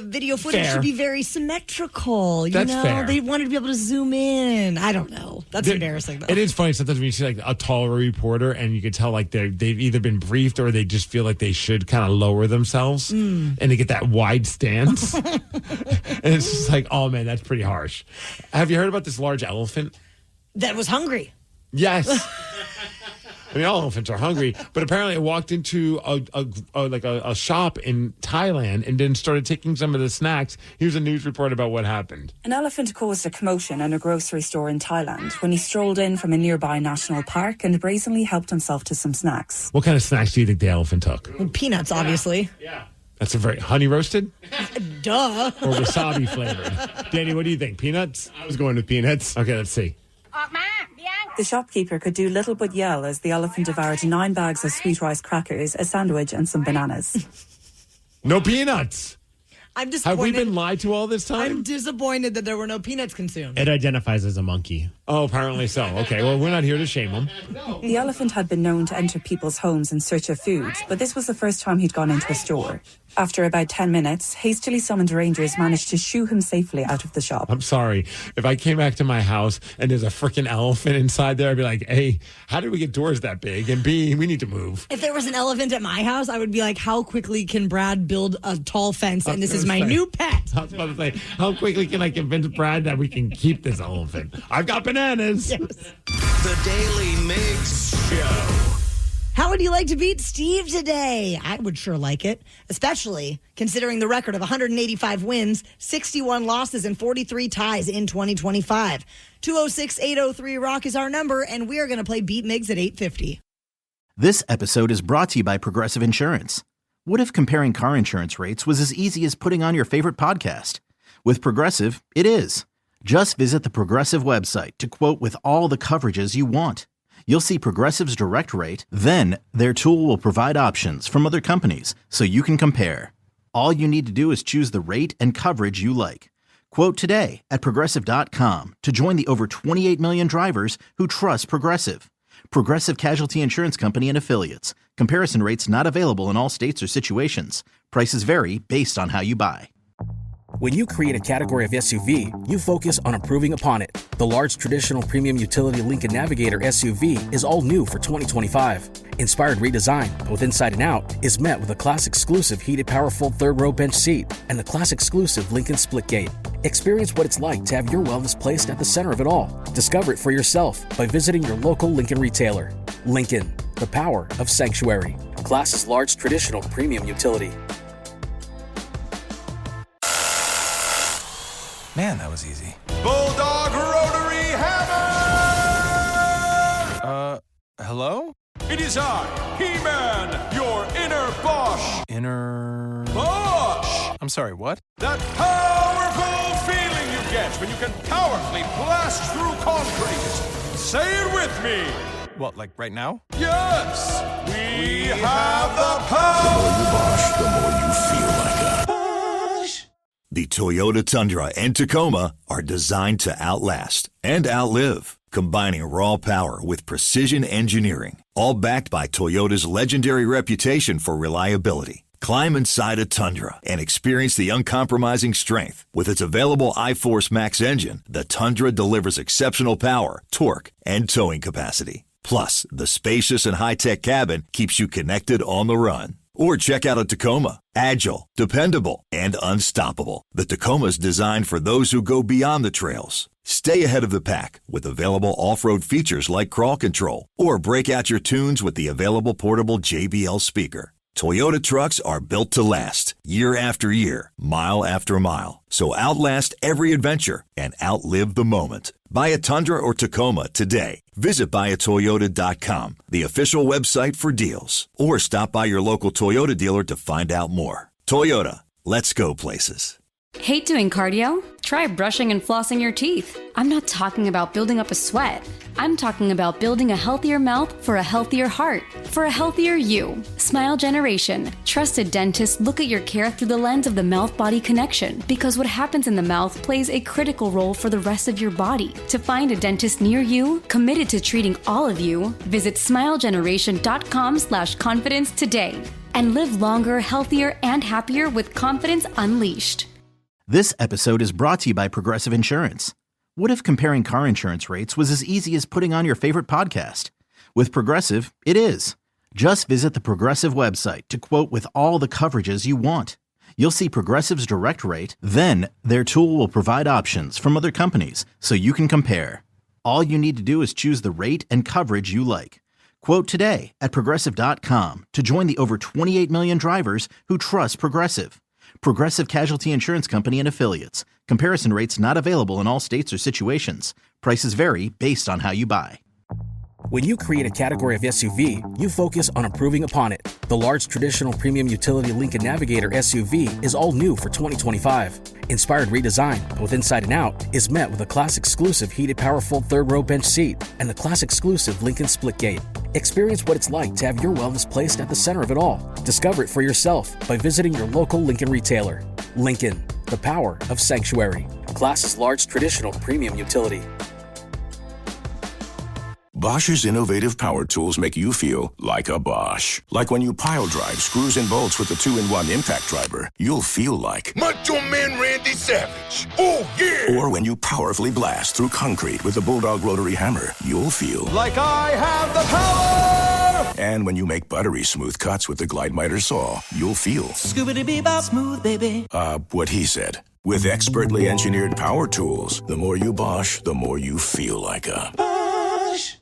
video footage Fair. to be very symmetrical. That's fair. They wanted to be able to zoom in. I don't know. That's embarrassing, though. It is funny sometimes when you see a taller reporter and you can tell they've either been briefed or they just feel like they should kind of lower themselves and they get that wide stance. And it's just oh man, that's pretty harsh. Have you heard about this large elephant? That was hungry. Yes. All elephants are hungry, but apparently it walked into a shop in Thailand and then started taking some of the snacks. Here's a news report about what happened. An elephant caused a commotion in a grocery store in Thailand when he strolled in from a nearby national park and brazenly helped himself to some snacks. What kind of snacks do you think the elephant took? Well, peanuts, obviously. Yeah. That's a very honey roasted? Duh. Or wasabi flavored? Danny, what do you think? Peanuts? I was going with peanuts. Okay, let's see. The shopkeeper could do little but yell as the elephant devoured 9 bags of sweet rice crackers, a sandwich, and some bananas. No peanuts. I'm disappointed. Have we been lied to all this time? I'm disappointed that there were no peanuts consumed. It identifies as a monkey. Oh, apparently so. Okay, well, we're not here to shame him. The elephant had been known to enter people's homes in search of food, but this was the first time he'd gone into a store. After about 10 minutes, hastily summoned rangers managed to shoo him safely out of the shop. I'm sorry. If I came back to my house and there's a freaking elephant inside there, I'd be like, A, how did we get doors that big? And B, we need to move. If there was an elephant at my house, I would be like, how quickly can Brad build a tall fence? And this is my new pet. I was about to say, how quickly can I convince Brad that we can keep this elephant? I've got bananas. Yes. The Daily Migs Show. How would you like to beat Steve today? I would sure like it, especially considering the record of 185 wins, 61 losses, and 43 ties in 2025. 206-803-ROCK is our number, and we are going to play Beat Migs at 8:50. This episode is brought to you by Progressive Insurance. What if comparing car insurance rates was as easy as putting on your favorite podcast? With Progressive, it is. Just visit the Progressive website to quote with all the coverages you want. You'll see Progressive's direct rate, then their tool will provide options from other companies so you can compare. All you need to do is choose the rate and coverage you like. Quote today at Progressive.com to join the over 28 million drivers who trust Progressive. Progressive Casualty Insurance Company and Affiliates. Comparison rates not available in all states or situations. Prices vary based on how you buy. When you create a category of SUV, you focus on improving upon it. The large traditional premium utility Lincoln Navigator SUV is all new for 2025. Inspired redesign, both inside and out, is met with a class-exclusive heated power-fold third-row bench seat and the class-exclusive Lincoln Splitgate. Experience what it's like to have your wellness placed at the center of it all. Discover it for yourself by visiting your local Lincoln retailer. Lincoln, the power of sanctuary. Class's large traditional premium utility. Man, that was easy. Bulldog Rotary Hammer! Hello? It is I, He-Man, your inner Bosch. Inner... Bosch! I'm sorry, what? That powerful feeling you get when you can powerfully blast through concrete. Say it with me. What, like right now? Yes! We have the power! The more you Bosch, the more you feel like a Bosch. The Toyota Tundra and Tacoma are designed to outlast and outlive, combining raw power with precision engineering, all backed by Toyota's legendary reputation for reliability. Climb inside a Tundra and experience the uncompromising strength. With its available iForce Max engine, the Tundra delivers exceptional power, torque, and towing capacity. Plus, the spacious and high-tech cabin keeps you connected on the run. Or check out a Tacoma. Agile, dependable, and unstoppable. The Tacoma's designed for those who go beyond the trails. Stay ahead of the pack with available off-road features like crawl control. Or break out your tunes with the available portable JBL speaker. Toyota trucks are built to last, year after year, mile after mile. So outlast every adventure and outlive the moment. Buy a Tundra or Tacoma today. Visit buyatoyota.com, the official website for deals. Or stop by your local Toyota dealer to find out more. Toyota, let's go places. Hate doing cardio? Try brushing and flossing your teeth. I'm not talking about building up a sweat. I'm talking about building a healthier mouth for a healthier heart, for a healthier you. Smile Generation. Trusted dentists look at your care through the lens of the mouth-body connection, because what happens in the mouth plays a critical role for the rest of your body. To find a dentist near you, committed to treating all of you, visit smilegeneration.com/confidence today and live longer, healthier, and happier with confidence unleashed. This episode is brought to you by Progressive Insurance. What if comparing car insurance rates was as easy as putting on your favorite podcast? With Progressive, it is. Just visit the Progressive website to quote with all the coverages you want. You'll see Progressive's direct rate, then their tool will provide options from other companies so you can compare. All you need to do is choose the rate and coverage you like. Quote today at Progressive.com to join the over 28 million drivers who trust Progressive. Progressive Casualty Insurance Company and Affiliates. Comparison rates not available in all states or situations. Prices vary based on how you buy. When you create a category of SUV, you focus on improving upon it. The large traditional premium utility Lincoln Navigator SUV is all new for 2025. Inspired redesign, both inside and out, is met with a class-exclusive heated power-fold third-row bench seat and the class-exclusive Lincoln Splitgate. Experience what it's like to have your wellness placed at the center of it all. Discover it for yourself by visiting your local Lincoln retailer. Lincoln, the power of sanctuary. Class's large traditional premium utility. Bosch's innovative power tools make you feel like a Bosch. Like when you pile drive screws and bolts with the 2-in-1 impact driver, you'll feel like Macho Man Randy Savage. Oh, yeah! Or when you powerfully blast through concrete with the Bulldog Rotary Hammer, you'll feel like I have the power! And when you make buttery smooth cuts with the Glide Miter Saw, you'll feel Scoobity-bee-bop smooth, baby. What he said. With expertly engineered power tools, the more you Bosch, the more you feel like a Bosch.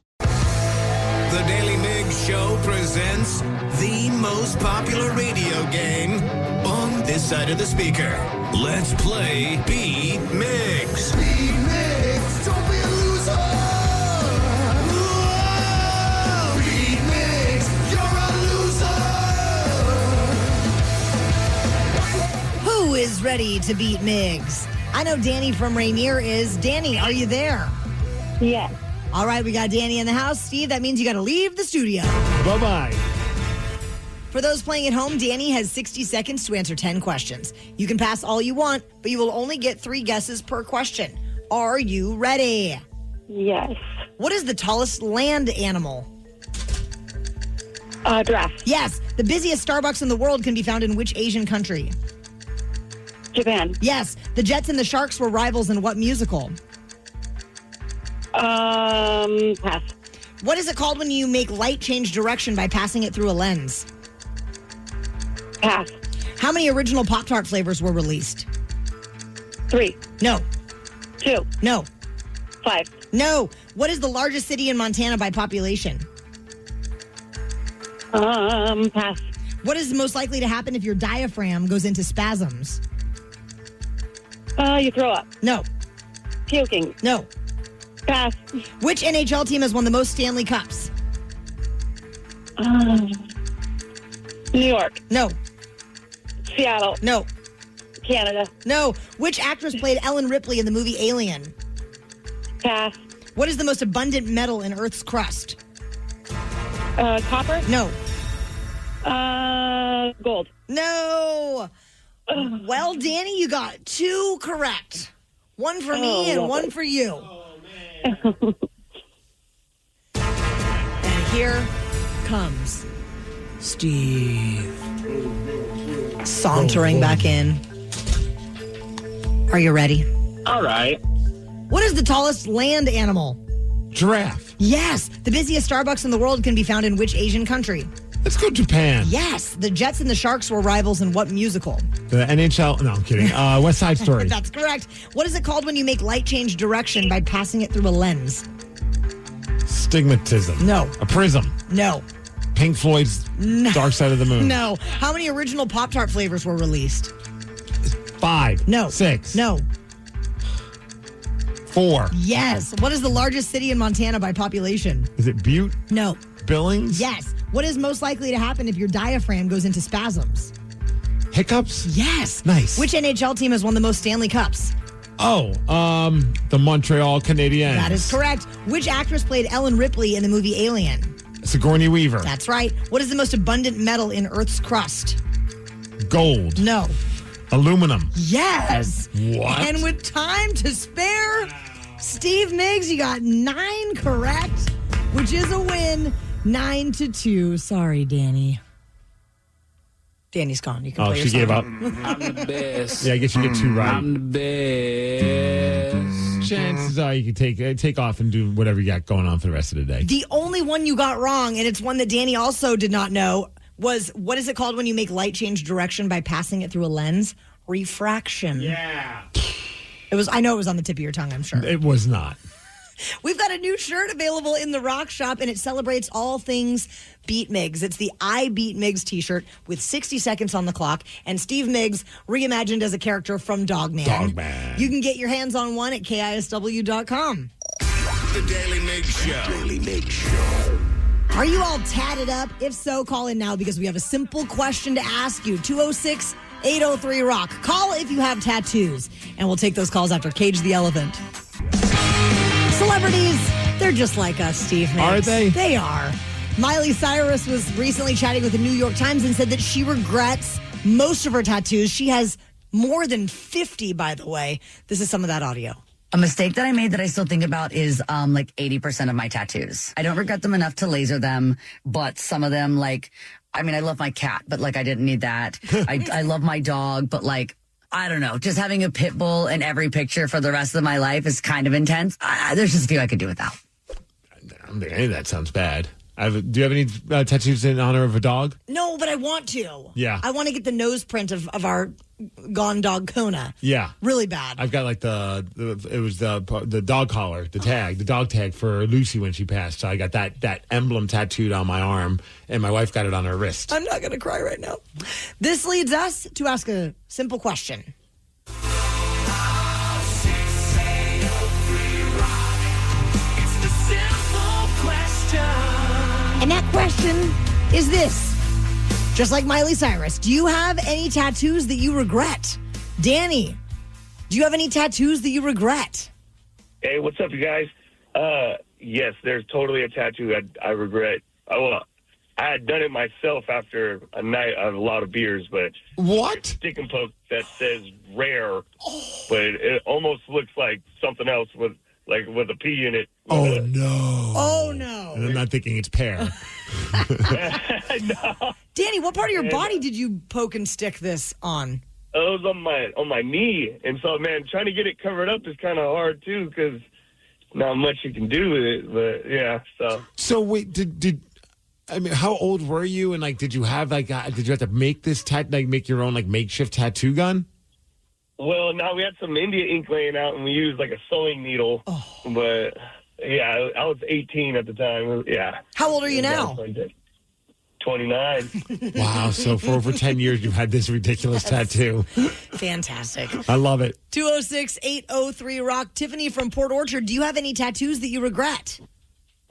The Daly Migs Show presents the most popular radio game on this side of the speaker. Let's play Beat Migs. Beat Migs, don't be a loser. Whoa! Beat Migs, you're a loser. ready to beat Migs? I know Danny from Rainier is. Danny, are you there? Yes. All right, we got Danny in the house. Steve, that means you got to leave the studio. Bye-bye. For those playing at home, Danny has 60 seconds to answer 10 questions. You can pass all you want, but you will only get 3 guesses per question. Are you ready? Yes. What is the tallest land animal? Giraffe. Yes. The busiest Starbucks in the world can be found in which Asian country? Japan. Yes. The Jets and the Sharks were rivals in what musical? Pass. What is it called when you make light change direction by passing it through a lens? Pass. How many original Pop-Tart flavors were released? 3. No. 2. No. 5. No. What is the largest city in Montana by population? Pass. What is most likely to happen if your diaphragm goes into spasms? You throw up. No. Puking. No. Pass. Which NHL team has won the most Stanley Cups? New York. No. Seattle. No. Canada. No. Which actress played Ellen Ripley in the movie Alien? Pass. What is the most abundant metal in Earth's crust? Copper. No. Gold. No. Well, Danny, you got 2 correct. 1 for me and 1 for you. And here comes Steve. Sauntering back in. Are you ready? All right. What is the tallest land animal? Giraffe. Yes. The busiest Starbucks in the world can be found in which Asian country? Let's go Japan. Yes. The Jets and the Sharks were rivals in what musical? The NHL. No, I'm kidding. West Side Story. That's correct. What is it called when you make light change direction by passing it through a lens? Stigmatism. No. A prism. No. Pink Floyd's Dark Side of the Moon. No. How many original Pop-Tart flavors were released? 5. No. 6. No. 4. Yes. What is the largest city in Montana by population? Is it Butte? No. Billings? Yes. What is most likely to happen if your diaphragm goes into spasms? Hiccups? Yes. Nice. Which NHL team has won the most Stanley Cups? Oh, the Montreal Canadiens. That is correct. Which actress played Ellen Ripley in the movie Alien? Sigourney Weaver. That's right. What is the most abundant metal in Earth's crust? Gold. No. Aluminum. Yes. What? And with time to spare, Steve Migs, you got 9 correct, which is a win. 9-2. Sorry, Danny. Danny's gone. You can play she your gave up. I'm the best. Yeah, I guess you get 2 right. I'm the best. Chances are you can take off and do whatever you got going on for the rest of the day. The only one you got wrong, and it's one that Danny also did not know, was what is it called when you make light change direction by passing it through a lens? Refraction. Yeah. I know it was on the tip of your tongue, I'm sure. It was not. We've got a new shirt available in the Rock Shop, and it celebrates all things Beat Migs. It's the I Beat Migs t-shirt with 60 seconds on the clock, and Steve Migs reimagined as a character from Dogman. Dogman. You can get your hands on one at KISW.com. The Daily Migs Show. Daily Migs Show. Are you all tatted up? If so, call in now because we have a simple question to ask you. 206-803-ROCK. Call if you have tattoos, and we'll take those calls after Cage the Elephant. Celebrities, they're just like us, Steve Migs. Are they? They are. Miley Cyrus was recently chatting with the New York Times and said that she regrets most of her tattoos. She has more than 50, by the way. This is some of that audio. A mistake that I made that I still think about is like 80% of my tattoos. I don't regret them enough to laser them, but some of them, like, I mean, I love my cat, but like I didn't need that. I love my dog, but like, I don't know, just having a pit bull in every picture for the rest of my life is kind of intense. There's just a few I could do without. Any of that sounds bad. Do you have any tattoos in honor of a dog? No, but I want to. Yeah. I want to get the nose print of our gone dog Kona. Yeah. Really bad. I've got like the dog collar, the tag, the dog tag for Lucy when she passed. So I got that emblem tattooed on my arm, and my wife got it on her wrist. I'm not going to cry right now. This leads us to ask a simple question. And that question is this. Just like Miley Cyrus, do you have any tattoos that you regret? Danny, do you have any tattoos that you regret? Hey, what's up, you guys? Yes, there's totally a tattoo I regret. I had done it myself after a night of a lot of beers, but what? Stick and poke that says rare, but it almost looks like something else with a P in it. Oh no! Oh no! And I'm not thinking it's pear. No. Danny, what part of your body did you poke and stick this on? It was on my knee, and so man, trying to get it covered up is kind of hard too because not much you can do with it. But yeah, So wait, did I mean, how old were you? And like, did you have did you have to make this make your own makeshift tattoo gun? Well, no, we had some India ink laying out, and we used like a sewing needle. Oh. But yeah, I was 18 at the time. Yeah. How old are you now? 29. Wow. So for over 10 years, you've had this ridiculous tattoo. Fantastic. I love it. 206-803-ROCK. Tiffany from Port Orchard, do you have any tattoos that you regret?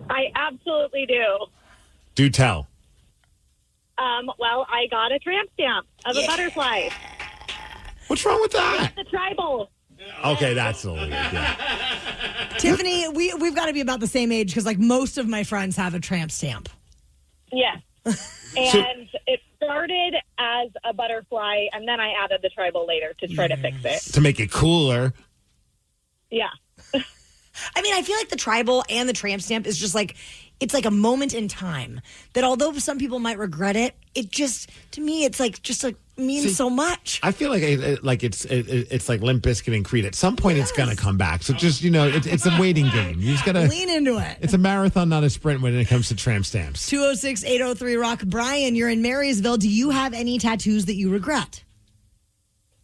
I absolutely do. Do tell. Well, I got a tramp stamp of a butterfly. What's wrong with that? It's the tribal. Okay, that's a little weird. Yeah. Tiffany, we've got to be about the same age because most of my friends have a tramp stamp. Yes. And it started as a butterfly, and then I added the tribal later to try to fix it. To make it cooler. Yeah. I mean, I feel like the tribal and the tramp stamp is just it's like a moment in time that although some people might regret it, it just, to me, it's means so much. I feel like it's like Limp Bizkit and Creed. At some point, it's going to come back. So just, it's a waiting game. You just got to lean into it. It's a marathon, not a sprint when it comes to tramp stamps. 206-803-ROCK. Brian, you're in Marysville. Do you have any tattoos that you regret?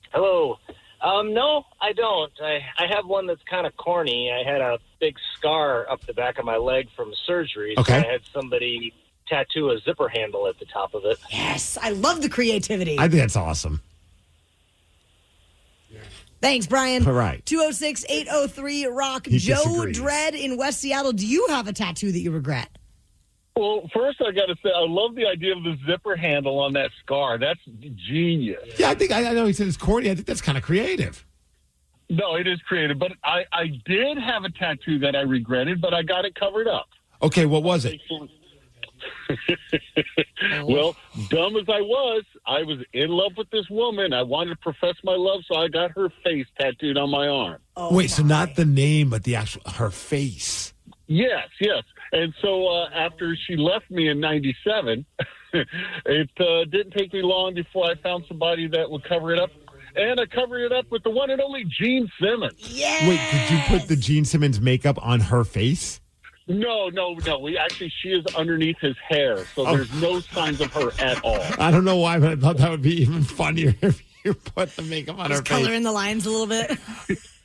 Hello. No, I don't. I have one that's kind of corny. I had a big scar up the back of my leg from surgery. Okay. So I had somebody tattoo a zipper handle at the top of it. Yes, I love the creativity. I think that's awesome. Thanks, Brian. All right. 206-803-ROCK. He Joe disagrees. Dredd in West Seattle, do you have a tattoo that you regret? Well, first I got to say, I love the idea of the zipper handle on that scar. That's genius. Yeah, I know he said it's corny. I think that's kind of creative. No, it is creative. But I did have a tattoo that I regretted, but I got it covered up. Okay, what was it? Well, dumb as I was in love with this woman. I wanted to profess my love, so I got her face tattooed on my arm. So not the name, but her face. Yes. And so after she left me in 97, it didn't take me long before I found somebody that would cover it up. And I covered it up with the one and only Gene Simmons. Yeah. Wait, did you put the Gene Simmons makeup on her face? No. She is underneath his hair, so there's no signs of her at all. I don't know why, but I thought that would be even funnier if you put the makeup on her face. Color in the lines a little bit.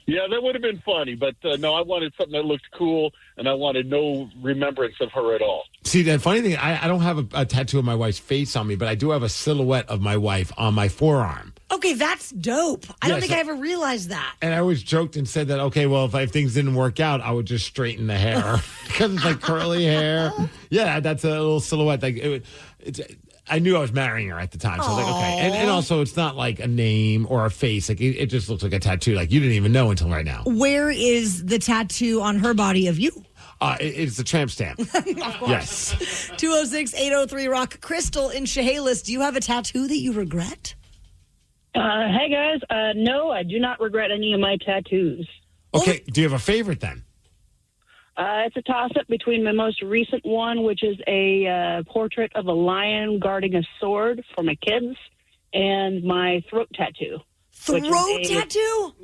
Yeah, that would have been funny, but no, I wanted something that looked cool, and I wanted no remembrance of her at all. See, the funny thing, I don't have a tattoo of my wife's face on me, but I do have a silhouette of my wife on my forearm. Okay, that's dope. I don't think I ever realized that. And I always joked and said that, okay, well, if things didn't work out, I would just straighten the hair because it's like curly hair. Yeah, that's a little silhouette. I knew I was marrying her at the time, so I was like, okay. And also, it's not like a name or a face. It just looks like a tattoo. Like you didn't even know until right now. Where is the tattoo on her body of you? It's the tramp stamp. Of course. Yes. 206-803-ROCK. Crystal in Chehalis, do you have a tattoo that you regret? Hey, guys. No, I do not regret any of my tattoos. Okay, do you have a favorite then? It's a toss-up between my most recent one, which is a portrait of a lion guarding a sword for my kids, and my throat tattoo. Throat tattoo?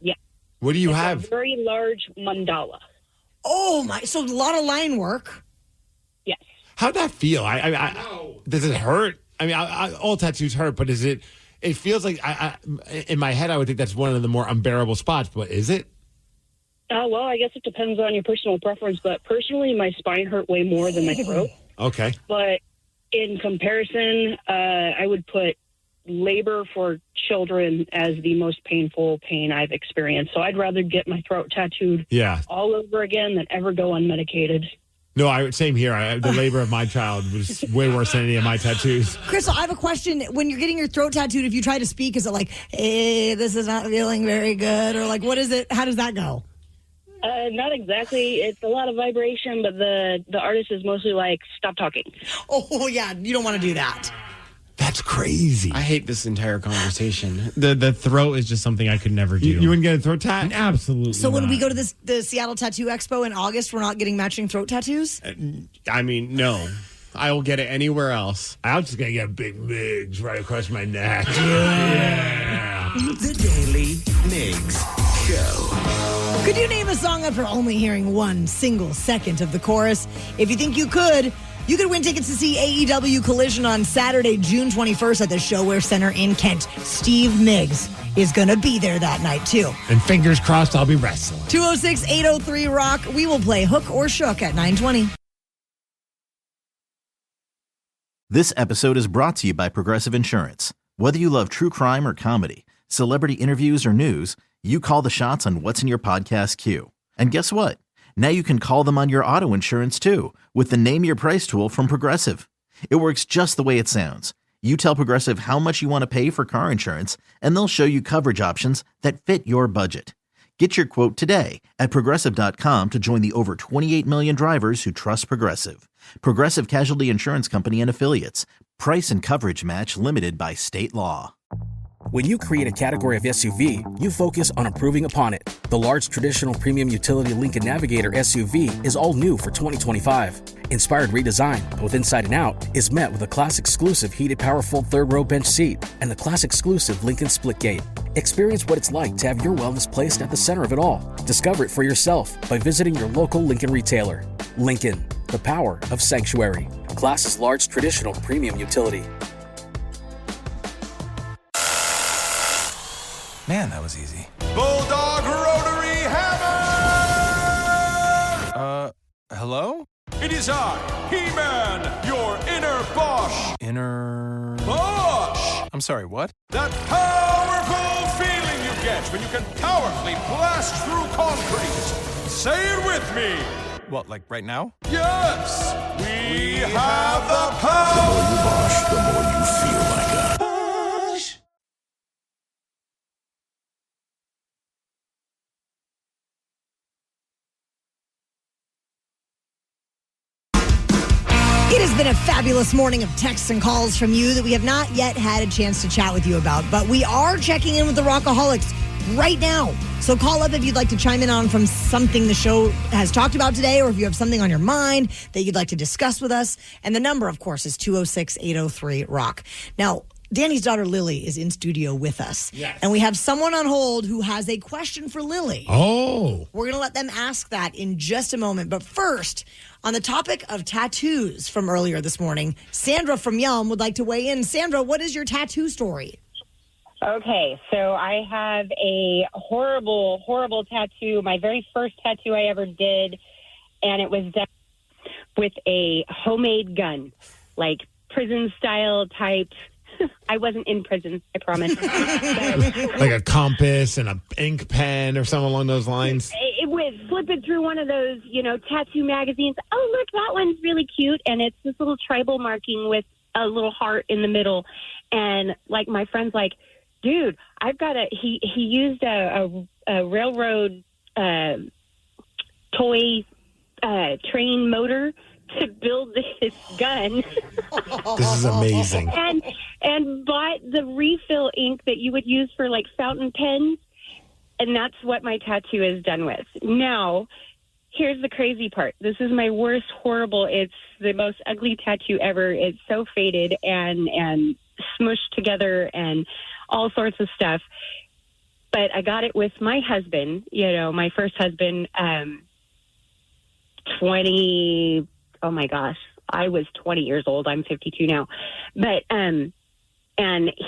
Yeah. What do you It's have? A very large mandala. Oh, my. So a lot of line work. Yes. How'd that feel? Does it hurt? I mean, all tattoos hurt, but is it? It feels like in my head, I would think that's one of the more unbearable spots. But is it? Well, I guess it depends on your personal preference, but personally, my spine hurt way more than my throat. Okay. But in comparison, I would put labor for children as the most painful pain I've experienced. So I'd rather get my throat tattooed all over again than ever go unmedicated. No, same here. The labor of my child was way worse than any of my tattoos. Crystal, I have a question. When you're getting your throat tattooed, if you try to speak, is it like, hey, this is not feeling very good? Or like, what is it? How does that go? Not exactly. It's a lot of vibration, but the artist is mostly like, stop talking. Oh, yeah. You don't want to do that. That's crazy. I hate this entire conversation. The throat is just something I could never do. You wouldn't get a throat tat? Absolutely. So when we go to the Seattle Tattoo Expo in August, we're not getting matching throat tattoos? I mean, no. I will get it anywhere else. I'm just going to get a big Migs right across my neck. Yeah. The Daly Migs Show. Could you name a song after only hearing one single second of the chorus? If you think you could win tickets to see AEW Collision on Saturday, June 21st at the ShoWare Center in Kent. Steve Migs is going to be there that night, too. And fingers crossed I'll be wrestling. 206-803-ROCK. We will play Hook or Shook at 9:20. This episode is brought to you by Progressive Insurance. Whether you love true crime or comedy, celebrity interviews or news, you call the shots on what's in your podcast queue. And guess what? Now you can call them on your auto insurance too with the Name Your Price tool from Progressive. It works just the way it sounds. You tell Progressive how much you want to pay for car insurance, and they'll show you coverage options that fit your budget. Get your quote today at Progressive.com to join the over 28 million drivers who trust Progressive. Progressive Casualty Insurance Company and Affiliates. Price and coverage match limited by state law. When you create a category of SUV, you focus on improving upon it. The large traditional premium utility Lincoln Navigator SUV is all new for 2025. Inspired redesign, both inside and out, is met with a class-exclusive heated power-fold third-row bench seat and the class-exclusive Lincoln Splitgate. Experience what it's like to have your wellness placed at the center of it all. Discover it for yourself by visiting your local Lincoln retailer. Lincoln, the power of sanctuary. Class's large traditional premium utility. Man, that was easy. Bulldog Rotary Hammer! Hello? It is I, He-Man, your inner Bosch. Inner... Bosch! I'm sorry, what? That powerful feeling you get when you can powerfully blast through concrete. Say it with me. What, like right now? Yes! We have the power! The more you Bosch, the more you feel like a Bosch. It has been a fabulous morning of texts and calls from you that we have not yet had a chance to chat with you about, but we are checking in with the Rockaholics right now. So call up if you'd like to chime in on from something the show has talked about today, or if you have something on your mind that you'd like to discuss with us. And the number, of course, is 206-803-ROCK. Now, Danny's daughter, Lily, is in studio with us. Yes. And we have someone on hold who has a question for Lily. Oh. We're going to let them ask that in just a moment. But first, on the topic of tattoos from earlier this morning, Sandra from Yelm would like to weigh in. Sandra, what is your tattoo story? Okay, so I have a horrible, horrible tattoo. My very first tattoo I ever did, and it was done with a homemade gun, like prison-style type. I wasn't in prison, I promise. Like a compass and an ink pen or something along those lines? It was flipping through one of those, tattoo magazines. Oh, look, that one's really cute. And it's this little tribal marking with a little heart in the middle. And, like, my friend's like, dude, I've got he used a railroad toy train motor to build this gun. This is amazing. and bought the refill ink that you would use for like fountain pens, and that's what my tattoo is done with. Now, here's the crazy part. This is my worst horrible. It's the most ugly tattoo ever. It's so faded and smushed together and all sorts of stuff. But I got it with my husband, my first husband, 20. Oh my gosh, I was 20 years old. I'm 52 now. But, and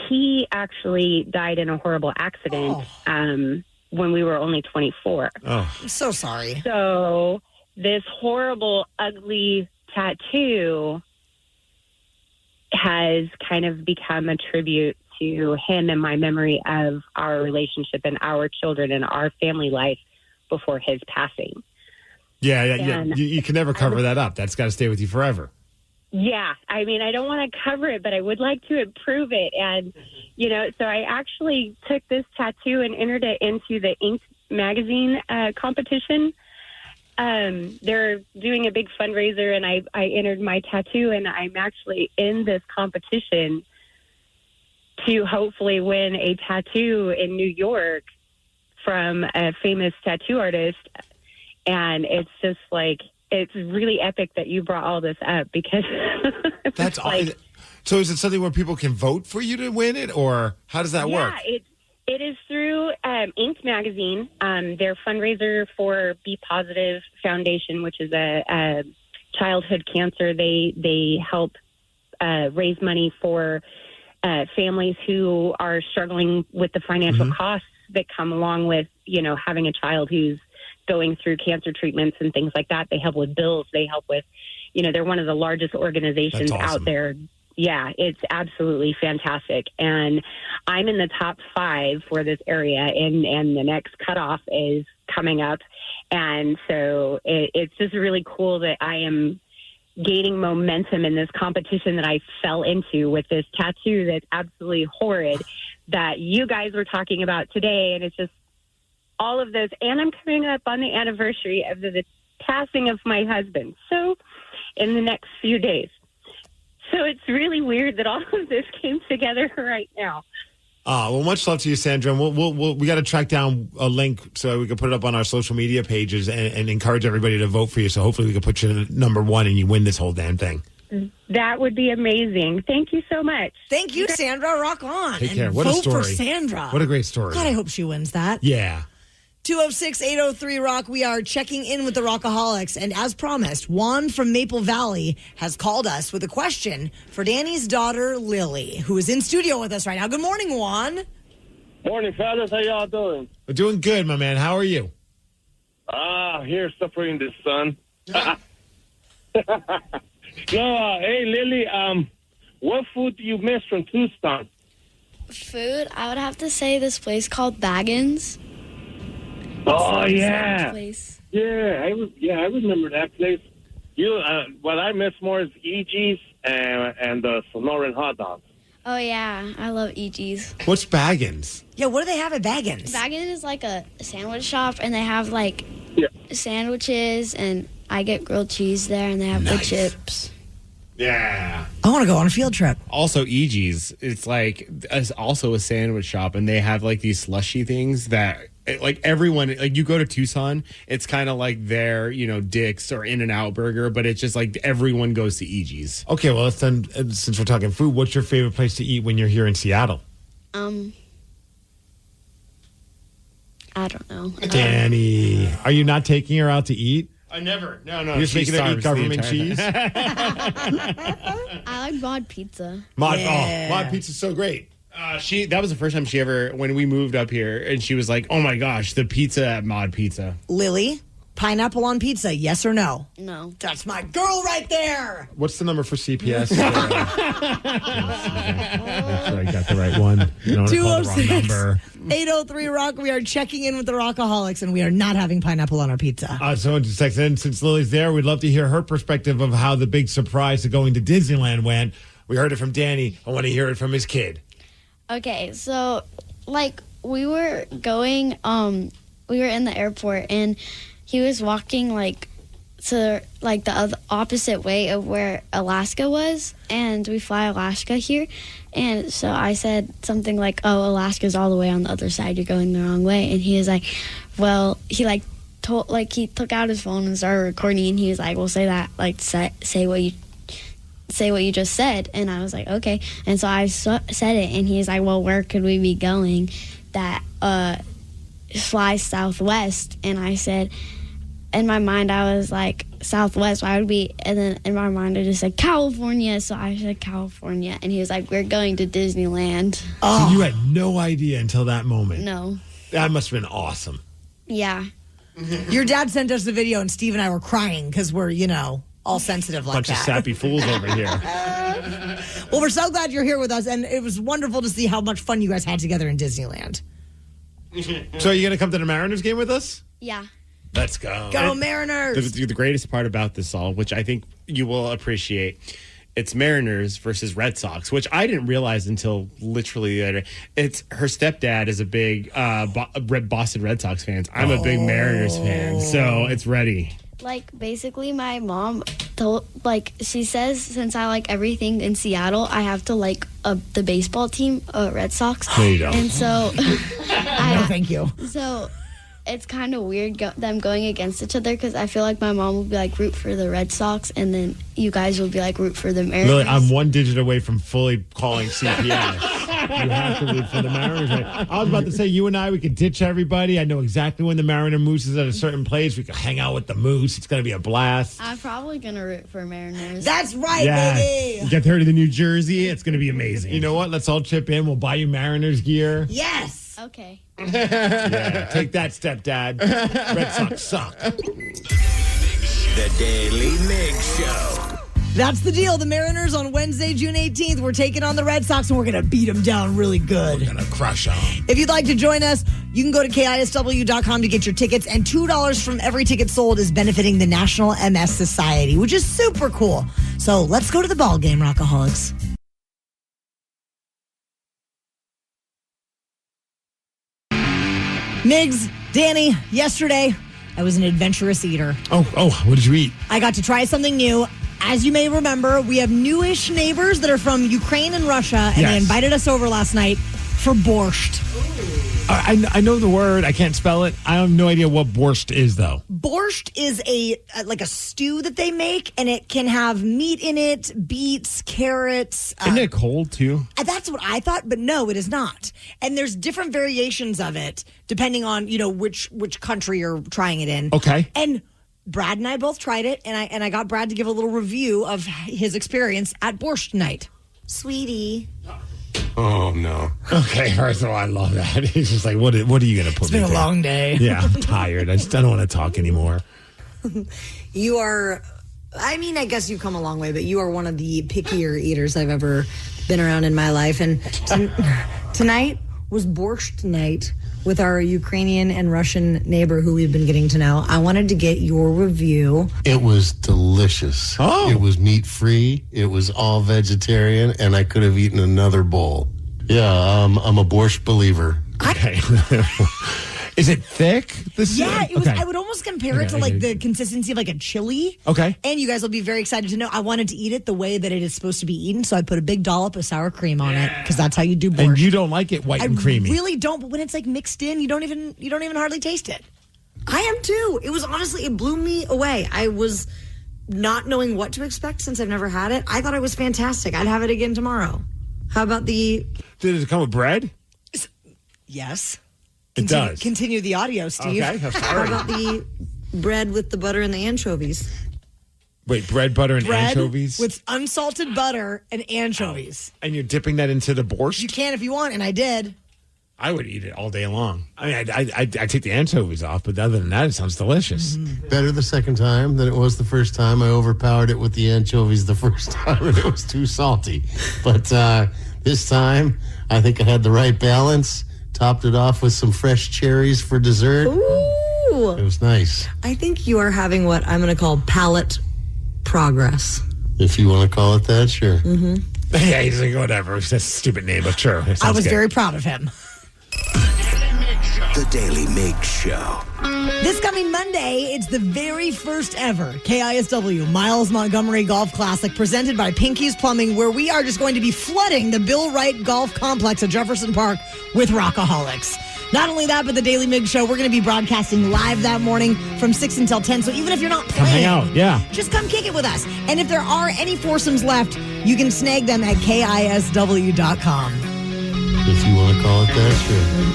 he actually died in a horrible accident when we were only 24. Oh, I'm so sorry. So this horrible, ugly tattoo has kind of become a tribute to him and my memory of our relationship and our children and our family life before his passing. Yeah. And You can never cover that up. That's got to stay with you forever. Yeah, I mean, I don't want to cover it, but I would like to improve it. And, so I actually took this tattoo and entered it into the Ink magazine competition. They're doing a big fundraiser, and I entered my tattoo, and I'm actually in this competition to hopefully win a tattoo in New York from a famous tattoo artist. And it's just like, it's really epic that you brought all this up because that's like, so is it something where people can vote for you to win it, or how does that work? Yeah, it is through Ink magazine. Their fundraiser for Be Positive Foundation, which is a childhood cancer. They help raise money for families who are struggling with the financial costs that come along with having a child who's going through cancer treatments and things like that. They help with bills. They help with, they're one of the largest organizations out there. Yeah, it's absolutely fantastic. And I'm in the top 5 for this area, and the next cutoff is coming up. And so it's just really cool that I am gaining momentum in this competition that I fell into with this tattoo that's absolutely horrid that you guys were talking about today. And it's just, all of those, and I'm coming up on the anniversary of the passing of my husband. So, in the next few days. So it's really weird that all of this came together right now. Well, much love to you, Sandra. And we got to track down a link so we can put it up on our social media pages and encourage everybody to vote for you. So hopefully we can put you in number 1 and you win this whole damn thing. That would be amazing. Thank you so much. Thank you, Sandra. Rock on. Take care. And What a vote story. for Sandra. What a great story. God, I hope she wins that. Yeah. 206-803-ROCK. We are checking in with the Rockaholics. And as promised, Juan from Maple Valley has called us with a question for Danny's daughter, Lily, who is in studio with us right now. Good morning, Juan. Morning, fellas. How y'all doing? We're doing good, my man. How are you? Here suffering in the sun. Hey, Lily, what food do you miss from Tucson? Food? I would have to say this place called Baggins. Oh, yeah. Place. Yeah, I remember that place. What I miss more is EG's and the Sonoran hot dogs. Oh, yeah. I love EG's. What's Baggins? Yeah, what do they have at Baggins? Baggins is like a sandwich shop, and they have, like, sandwiches, and I get grilled cheese there, and they have the chips. Yeah. I want to go on a field trip. Also, EG's, it's also a sandwich shop, and they have, like, these slushy things that... Like everyone, like you go to Tucson, it's kind of like their, Dick's or In-N-Out Burger, but it's just like everyone goes to EG's. Okay, well, then, since we're talking food, what's your favorite place to eat when you're here in Seattle? I don't know. Danny, are you not taking her out to eat? I never. No. You're just making her eat government cheese? I like Mod Pizza. Mod Pizza's so great. That was the first time she ever, when we moved up here, and she was like, oh my gosh, the pizza at Mod Pizza. Lily, pineapple on pizza, yes or no? No. That's my girl right there. What's the number for CPS? Make sure I got the right one. You don't want to call the wrong number. 803-ROCK. We are checking in with the Rockaholics, and we are not having pineapple on our pizza. Someone just texted in, since Lily's there, we'd love to hear her perspective of how the big surprise of going to Disneyland went. We heard it from Danny. I want to hear it from his kid. Okay, so, we were going, we were in the airport, and he was walking, to, the opposite way of where Alaska was, and we fly Alaska here, and so I said something like, oh, Alaska's all the way on the other side, you're going the wrong way, and he was like, well, he, he took out his phone and started recording, and he was like, well, say that, say what you just said. And I was like, okay. And so I said it, and he's like, well, where could we be going that flies southwest? And I said, in my mind, I was like, southwest, why would we? And then in my mind, I just said California. So I said California, and he was like, we're going to Disneyland. So you had no idea until that moment? No. That must have been awesome. Yeah. Your dad sent us the video, and Steve and I were crying because we're, all sensitive like Bunch that. of sappy fools over here. Well, we're so glad you're here with us, and it was wonderful to see how much fun you guys had together in Disneyland. So are you going to come to the Mariners game with us? Yeah. Let's go. Go Mariners. The greatest part about this all, which I think you will appreciate, it's Mariners versus Red Sox, which I didn't realize until literally the other day. It's her stepdad is a big Boston Red Sox fan. I'm a big Mariners fan, so it's ready. Like, basically, my mom told, she says since I like everything in Seattle, I have to like the baseball team, Red Sox. There you go. And so, No, thank you. So, it's kind of weird them going against each other because I feel like my mom will be like root for the Red Sox, and then you guys will be like root for the Mariners. Lily, I'm one digit away from fully calling CPS. You have to root for the Mariners. I was about to say, you and I, we could ditch everybody. I know exactly when the Mariner Moose is at a certain place. We could hang out with the Moose. It's going to be a blast. I'm probably going to root for Mariners. That's right, baby. You get there to the New Jersey. It's going to be amazing. You know what? Let's all chip in. We'll buy you Mariners gear. Yes. Okay. Yeah, take that, stepdad. Red Sox suck. The Daily Migs Show. That's the deal. The Mariners on Wednesday, June 18th, we're taking on the Red Sox, and we're going to beat them down really good. We're going to crush them. If you'd like to join us, you can go to KISW.com to get your tickets, and $2 from every ticket sold is benefiting the National MS Society, which is super cool. So let's go to the ball game, Rockaholics. Migs, Danny, yesterday, I was an adventurous eater. Oh, what did you eat? I got to try something new. As you may remember, we have newish neighbors that are from Ukraine and Russia, and they invited us over last night for borscht. I know the word. I can't spell it. I have no idea what borscht is, though. Borscht is a stew that they make, and it can have meat in it, beets, carrots. Isn't it cold, too? That's what I thought, but no, it is not. And there's different variations of it, depending on, which country you're trying it in. Okay. And Brad and I both tried it, and I got Brad to give a little review of his experience at borscht night. Sweetie. Oh, no. Okay, first of all, I love that. He's just like, what are you going to put me It's been a through? long day. Yeah, I'm tired. I don't want to talk anymore. You are, I guess you've come a long way, but you are one of the pickier eaters I've ever been around in my life. And tonight was borscht night with our Ukrainian and Russian neighbor who we've been getting to know. I wanted to get your review. It was delicious. Oh. It was meat-free. It was all vegetarian, and I could have eaten another bowl. Yeah, I'm a borscht believer. Okay. Is it thick? Yeah, it was. Okay. I would almost compare it to the consistency of like a chili. Okay. And you guys will be very excited to know I wanted to eat it the way that it is supposed to be eaten, so I put a big dollop of sour cream on it because that's how you do borscht. And you don't like it white and creamy. I really don't, but when it's like mixed in, you don't even hardly taste it. I am too. It was honestly, it blew me away. I was not knowing what to expect since I've never had it. I thought it was fantastic. I'd have it again tomorrow. How about the... Did it come with bread? Yes. It does. Continue the audio, Steve. Okay, I'm sorry. How about the bread with the butter and the anchovies? Wait, bread, butter, and Bread anchovies? with unsalted butter and anchovies. And you're dipping that into the borscht? You can if you want, and I did. I would eat it all day long. I mean, I take the anchovies off, but other than that, it sounds delicious. Better the second time than it was the first time. I overpowered it with the anchovies the first time, and it was too salty. But this time, I think I had the right balance. Topped it off with some fresh cherries for dessert. Ooh. It was nice. I think you are having what I'm going to call palate progress. If you want to call it that, sure. Mm-hmm. Yeah, he's like, whatever. It's a stupid name, but sure. I was very proud of him. The Daily Migs Show. This coming Monday, it's the very first ever KISW Miles Montgomery Golf Classic presented by Pinky's Plumbing, where we are just going to be flooding the Bill Wright Golf Complex at Jefferson Park with Rockaholics. Not only that, but the Daily Migs Show, we're going to be broadcasting live that morning from 6 until 10. So even if you're not Come playing, hang out, yeah. just come kick it with us. And if there are any foursomes left, you can snag them at KISW.com. If you want to call it that, sure.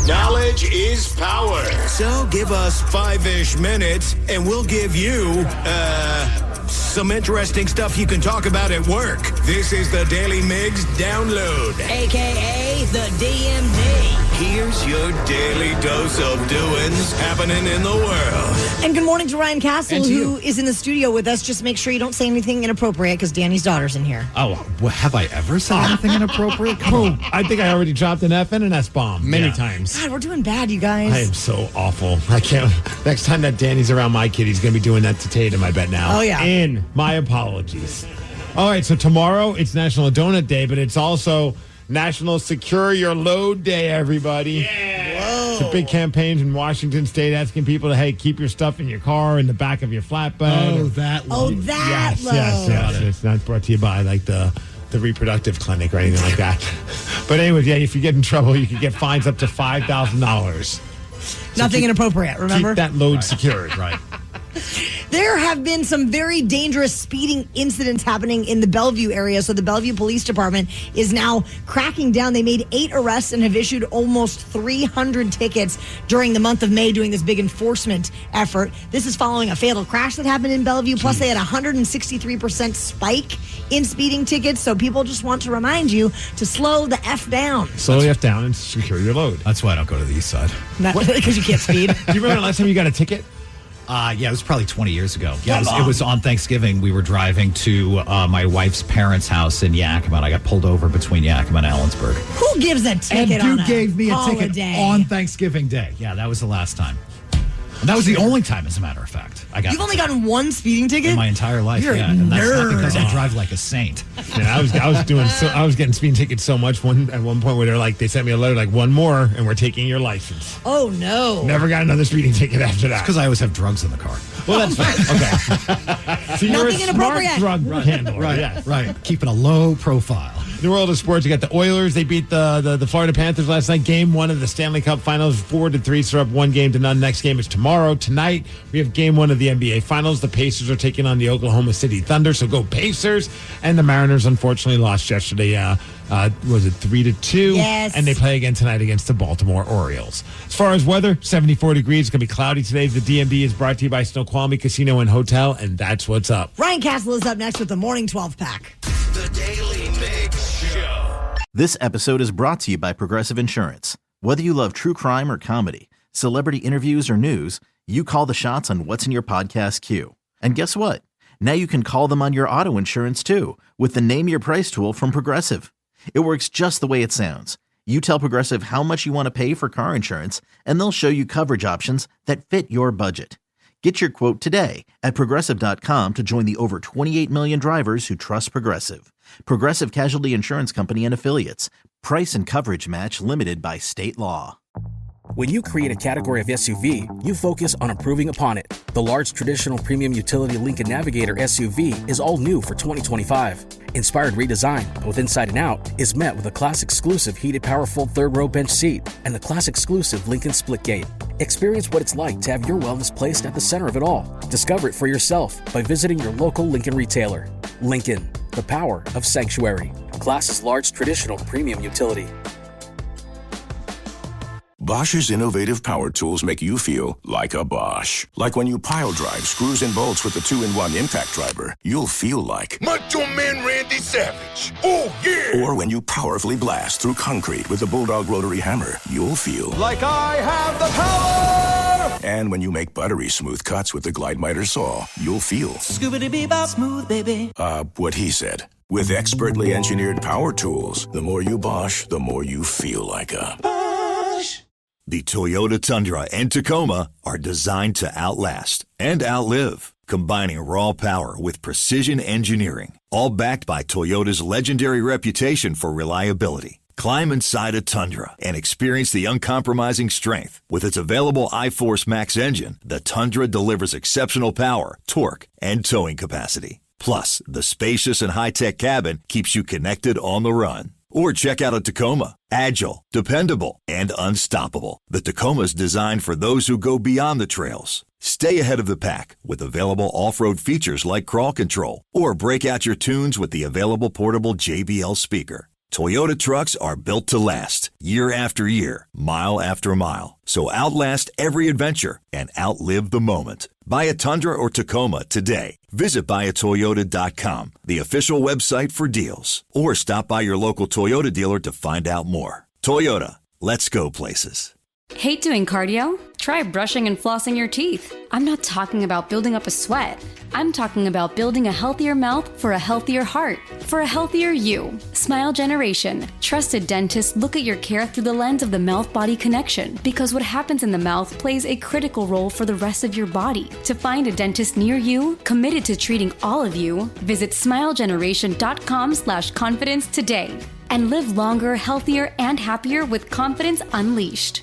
Knowledge is power. So give us 5-ish minutes and we'll give you, some interesting stuff you can talk about at work. This is the Daily Migs Download. AKA the DMD. Here's your daily dose of doings happening in the world. And good morning to Ryan Castle, And to who you. is in the studio with us. Just make sure you don't say anything inappropriate because Danny's daughter's in here. Oh, well, have I ever said anything inappropriate? Come on. I think I already dropped an F and an S bomb many times. God, we're doing bad, you guys. I am so awful. I can't. Next time that Danny's around my kid, he's going to be doing that to Tatum, I bet now. Oh, yeah. In my apologies. All right, so tomorrow it's National Donut Day, but it's also National Secure Your Load Day, everybody. It's a big campaign in Washington State asking people to, hey, keep your stuff in your car, in the back of your flatbed. Oh, that load. Oh, that Yes, load. yes. It's not brought to you by like the reproductive clinic or anything like that. But anyway, yeah, if you get in trouble, you can get fines up to $5,000. Nothing inappropriate, remember? Keep that load secured. Right. There have been some very dangerous speeding incidents happening in the Bellevue area. So the Bellevue Police Department is now cracking down. They made 8 arrests and have issued almost 300 tickets during the month of May doing this big enforcement effort. This is following a fatal crash that happened in Bellevue. Plus, they had a 163% spike in speeding tickets. So people just want to remind you to slow the F down. Slow the F down and secure your load. That's why I don't go to the east side. Because you can't speed. Do you remember the last time you got a ticket? Yeah, it was probably 20 years ago. Yeah, it was on Thanksgiving. We were driving to my wife's parents' house in Yakima. I got pulled over between Yakima and Ellensburg. Who gives a ticket And on you gave me a holiday? ticket on Thanksgiving Day. Yeah, that was the last time. And that was the only time, as a matter of fact. You've only gotten one speeding ticket? in my entire life. You're yeah, a and that's not nerd. because I drive like a saint. Yeah, I was getting speeding tickets so much at one point where they sent me a letter like, one more and we're taking your license. Oh, no. Never got another speeding ticket after that. Because I always have drugs in the car. Well, that's fine. Okay. So you're Nothing a smart inappropriate. drug handler. Right, Yes. right. Keeping a low profile. In the world of sports, you got the Oilers. They beat the Florida Panthers last night. Game 1 of the Stanley Cup Finals, 4-3. So up 1-0. Next game is tomorrow. Tonight, we have Game 1 of the NBA Finals. The Pacers are taking on the Oklahoma City Thunder. So go Pacers. And the Mariners, unfortunately, lost yesterday. Was it 3-2? Yes. And they play again tonight against the Baltimore Orioles. As far as weather, 74 degrees. It's going to be cloudy today. The DMV is brought to you by Snoqualmie Casino and Hotel. And that's what's up. Ryan Castle is up next with the Morning 12 Pack. The Daily Migs Show. This episode is brought to you by Progressive Insurance. Whether you love true crime or comedy, celebrity interviews or news, you call the shots on what's in your podcast queue. And guess what? Now you can call them on your auto insurance too with the Name Your Price tool from Progressive. It works just the way it sounds. You tell Progressive how much you want to pay for car insurance, and they'll show you coverage options that fit your budget. Get your quote today at Progressive.com to join the over 28 million drivers who trust Progressive. Progressive Casualty Insurance Company and Affiliates. Price and coverage match limited by state law. When you create a category of SUV, you focus on improving upon it. The large traditional premium utility Lincoln Navigator SUV is all new for 2025. Inspired redesign, both inside and out, is met with a class-exclusive heated power-fold third-row bench seat and the class-exclusive Lincoln Splitgate. Experience what it's like to have your wellness placed at the center of it all. Discover it for yourself by visiting your local Lincoln retailer. Lincoln, the power of sanctuary. Class's large traditional premium utility. Bosch's innovative power tools make you feel like a Bosch. Like when you pile drive screws and bolts with the 2-in-1 impact driver, you'll feel like Macho Man Randy Savage. Oh, yeah. Or when you powerfully blast through concrete with the Bulldog rotary hammer, you'll feel Like I have the power! And when you make buttery smooth cuts with the Glide Miter saw, you'll feel Scoobity-bee-bop smooth, baby. what he said. With expertly engineered power tools, the more you Bosch, the more you feel like a Bosch. The Toyota Tundra and Tacoma are designed to outlast and outlive, combining raw power with precision engineering, all backed by Toyota's legendary reputation for reliability. Climb inside a Tundra and experience the uncompromising strength. With its available iForce Max engine, the Tundra delivers exceptional power, torque, and towing capacity. Plus, the spacious and high-tech cabin keeps you connected on the run. Or check out a Tacoma. Agile, dependable, and unstoppable. The Tacoma's designed for those who go beyond the trails. Stay ahead of the pack with available off-road features like crawl control. Or break out your tunes with the available portable JBL speaker. Toyota trucks are built to last, year after year, mile after mile. So outlast every adventure and outlive the moment. Buy a Tundra or Tacoma today. Visit buyatoyota.com, the official website for deals. Or stop by your local Toyota dealer to find out more. Toyota, Let's go places. Hate doing cardio? Try brushing and flossing your teeth. I'm not talking about building up a sweat. I'm talking about building a healthier mouth for a healthier heart, for a healthier you. Smile Generation. Trusted dentists look at your care through the lens of the mouth-body connection, because what happens in the mouth plays a critical role for the rest of your body. To find a dentist near you, committed to treating all of you, visit smilegeneration.com/confidence today. And live longer, healthier, and happier with confidence unleashed.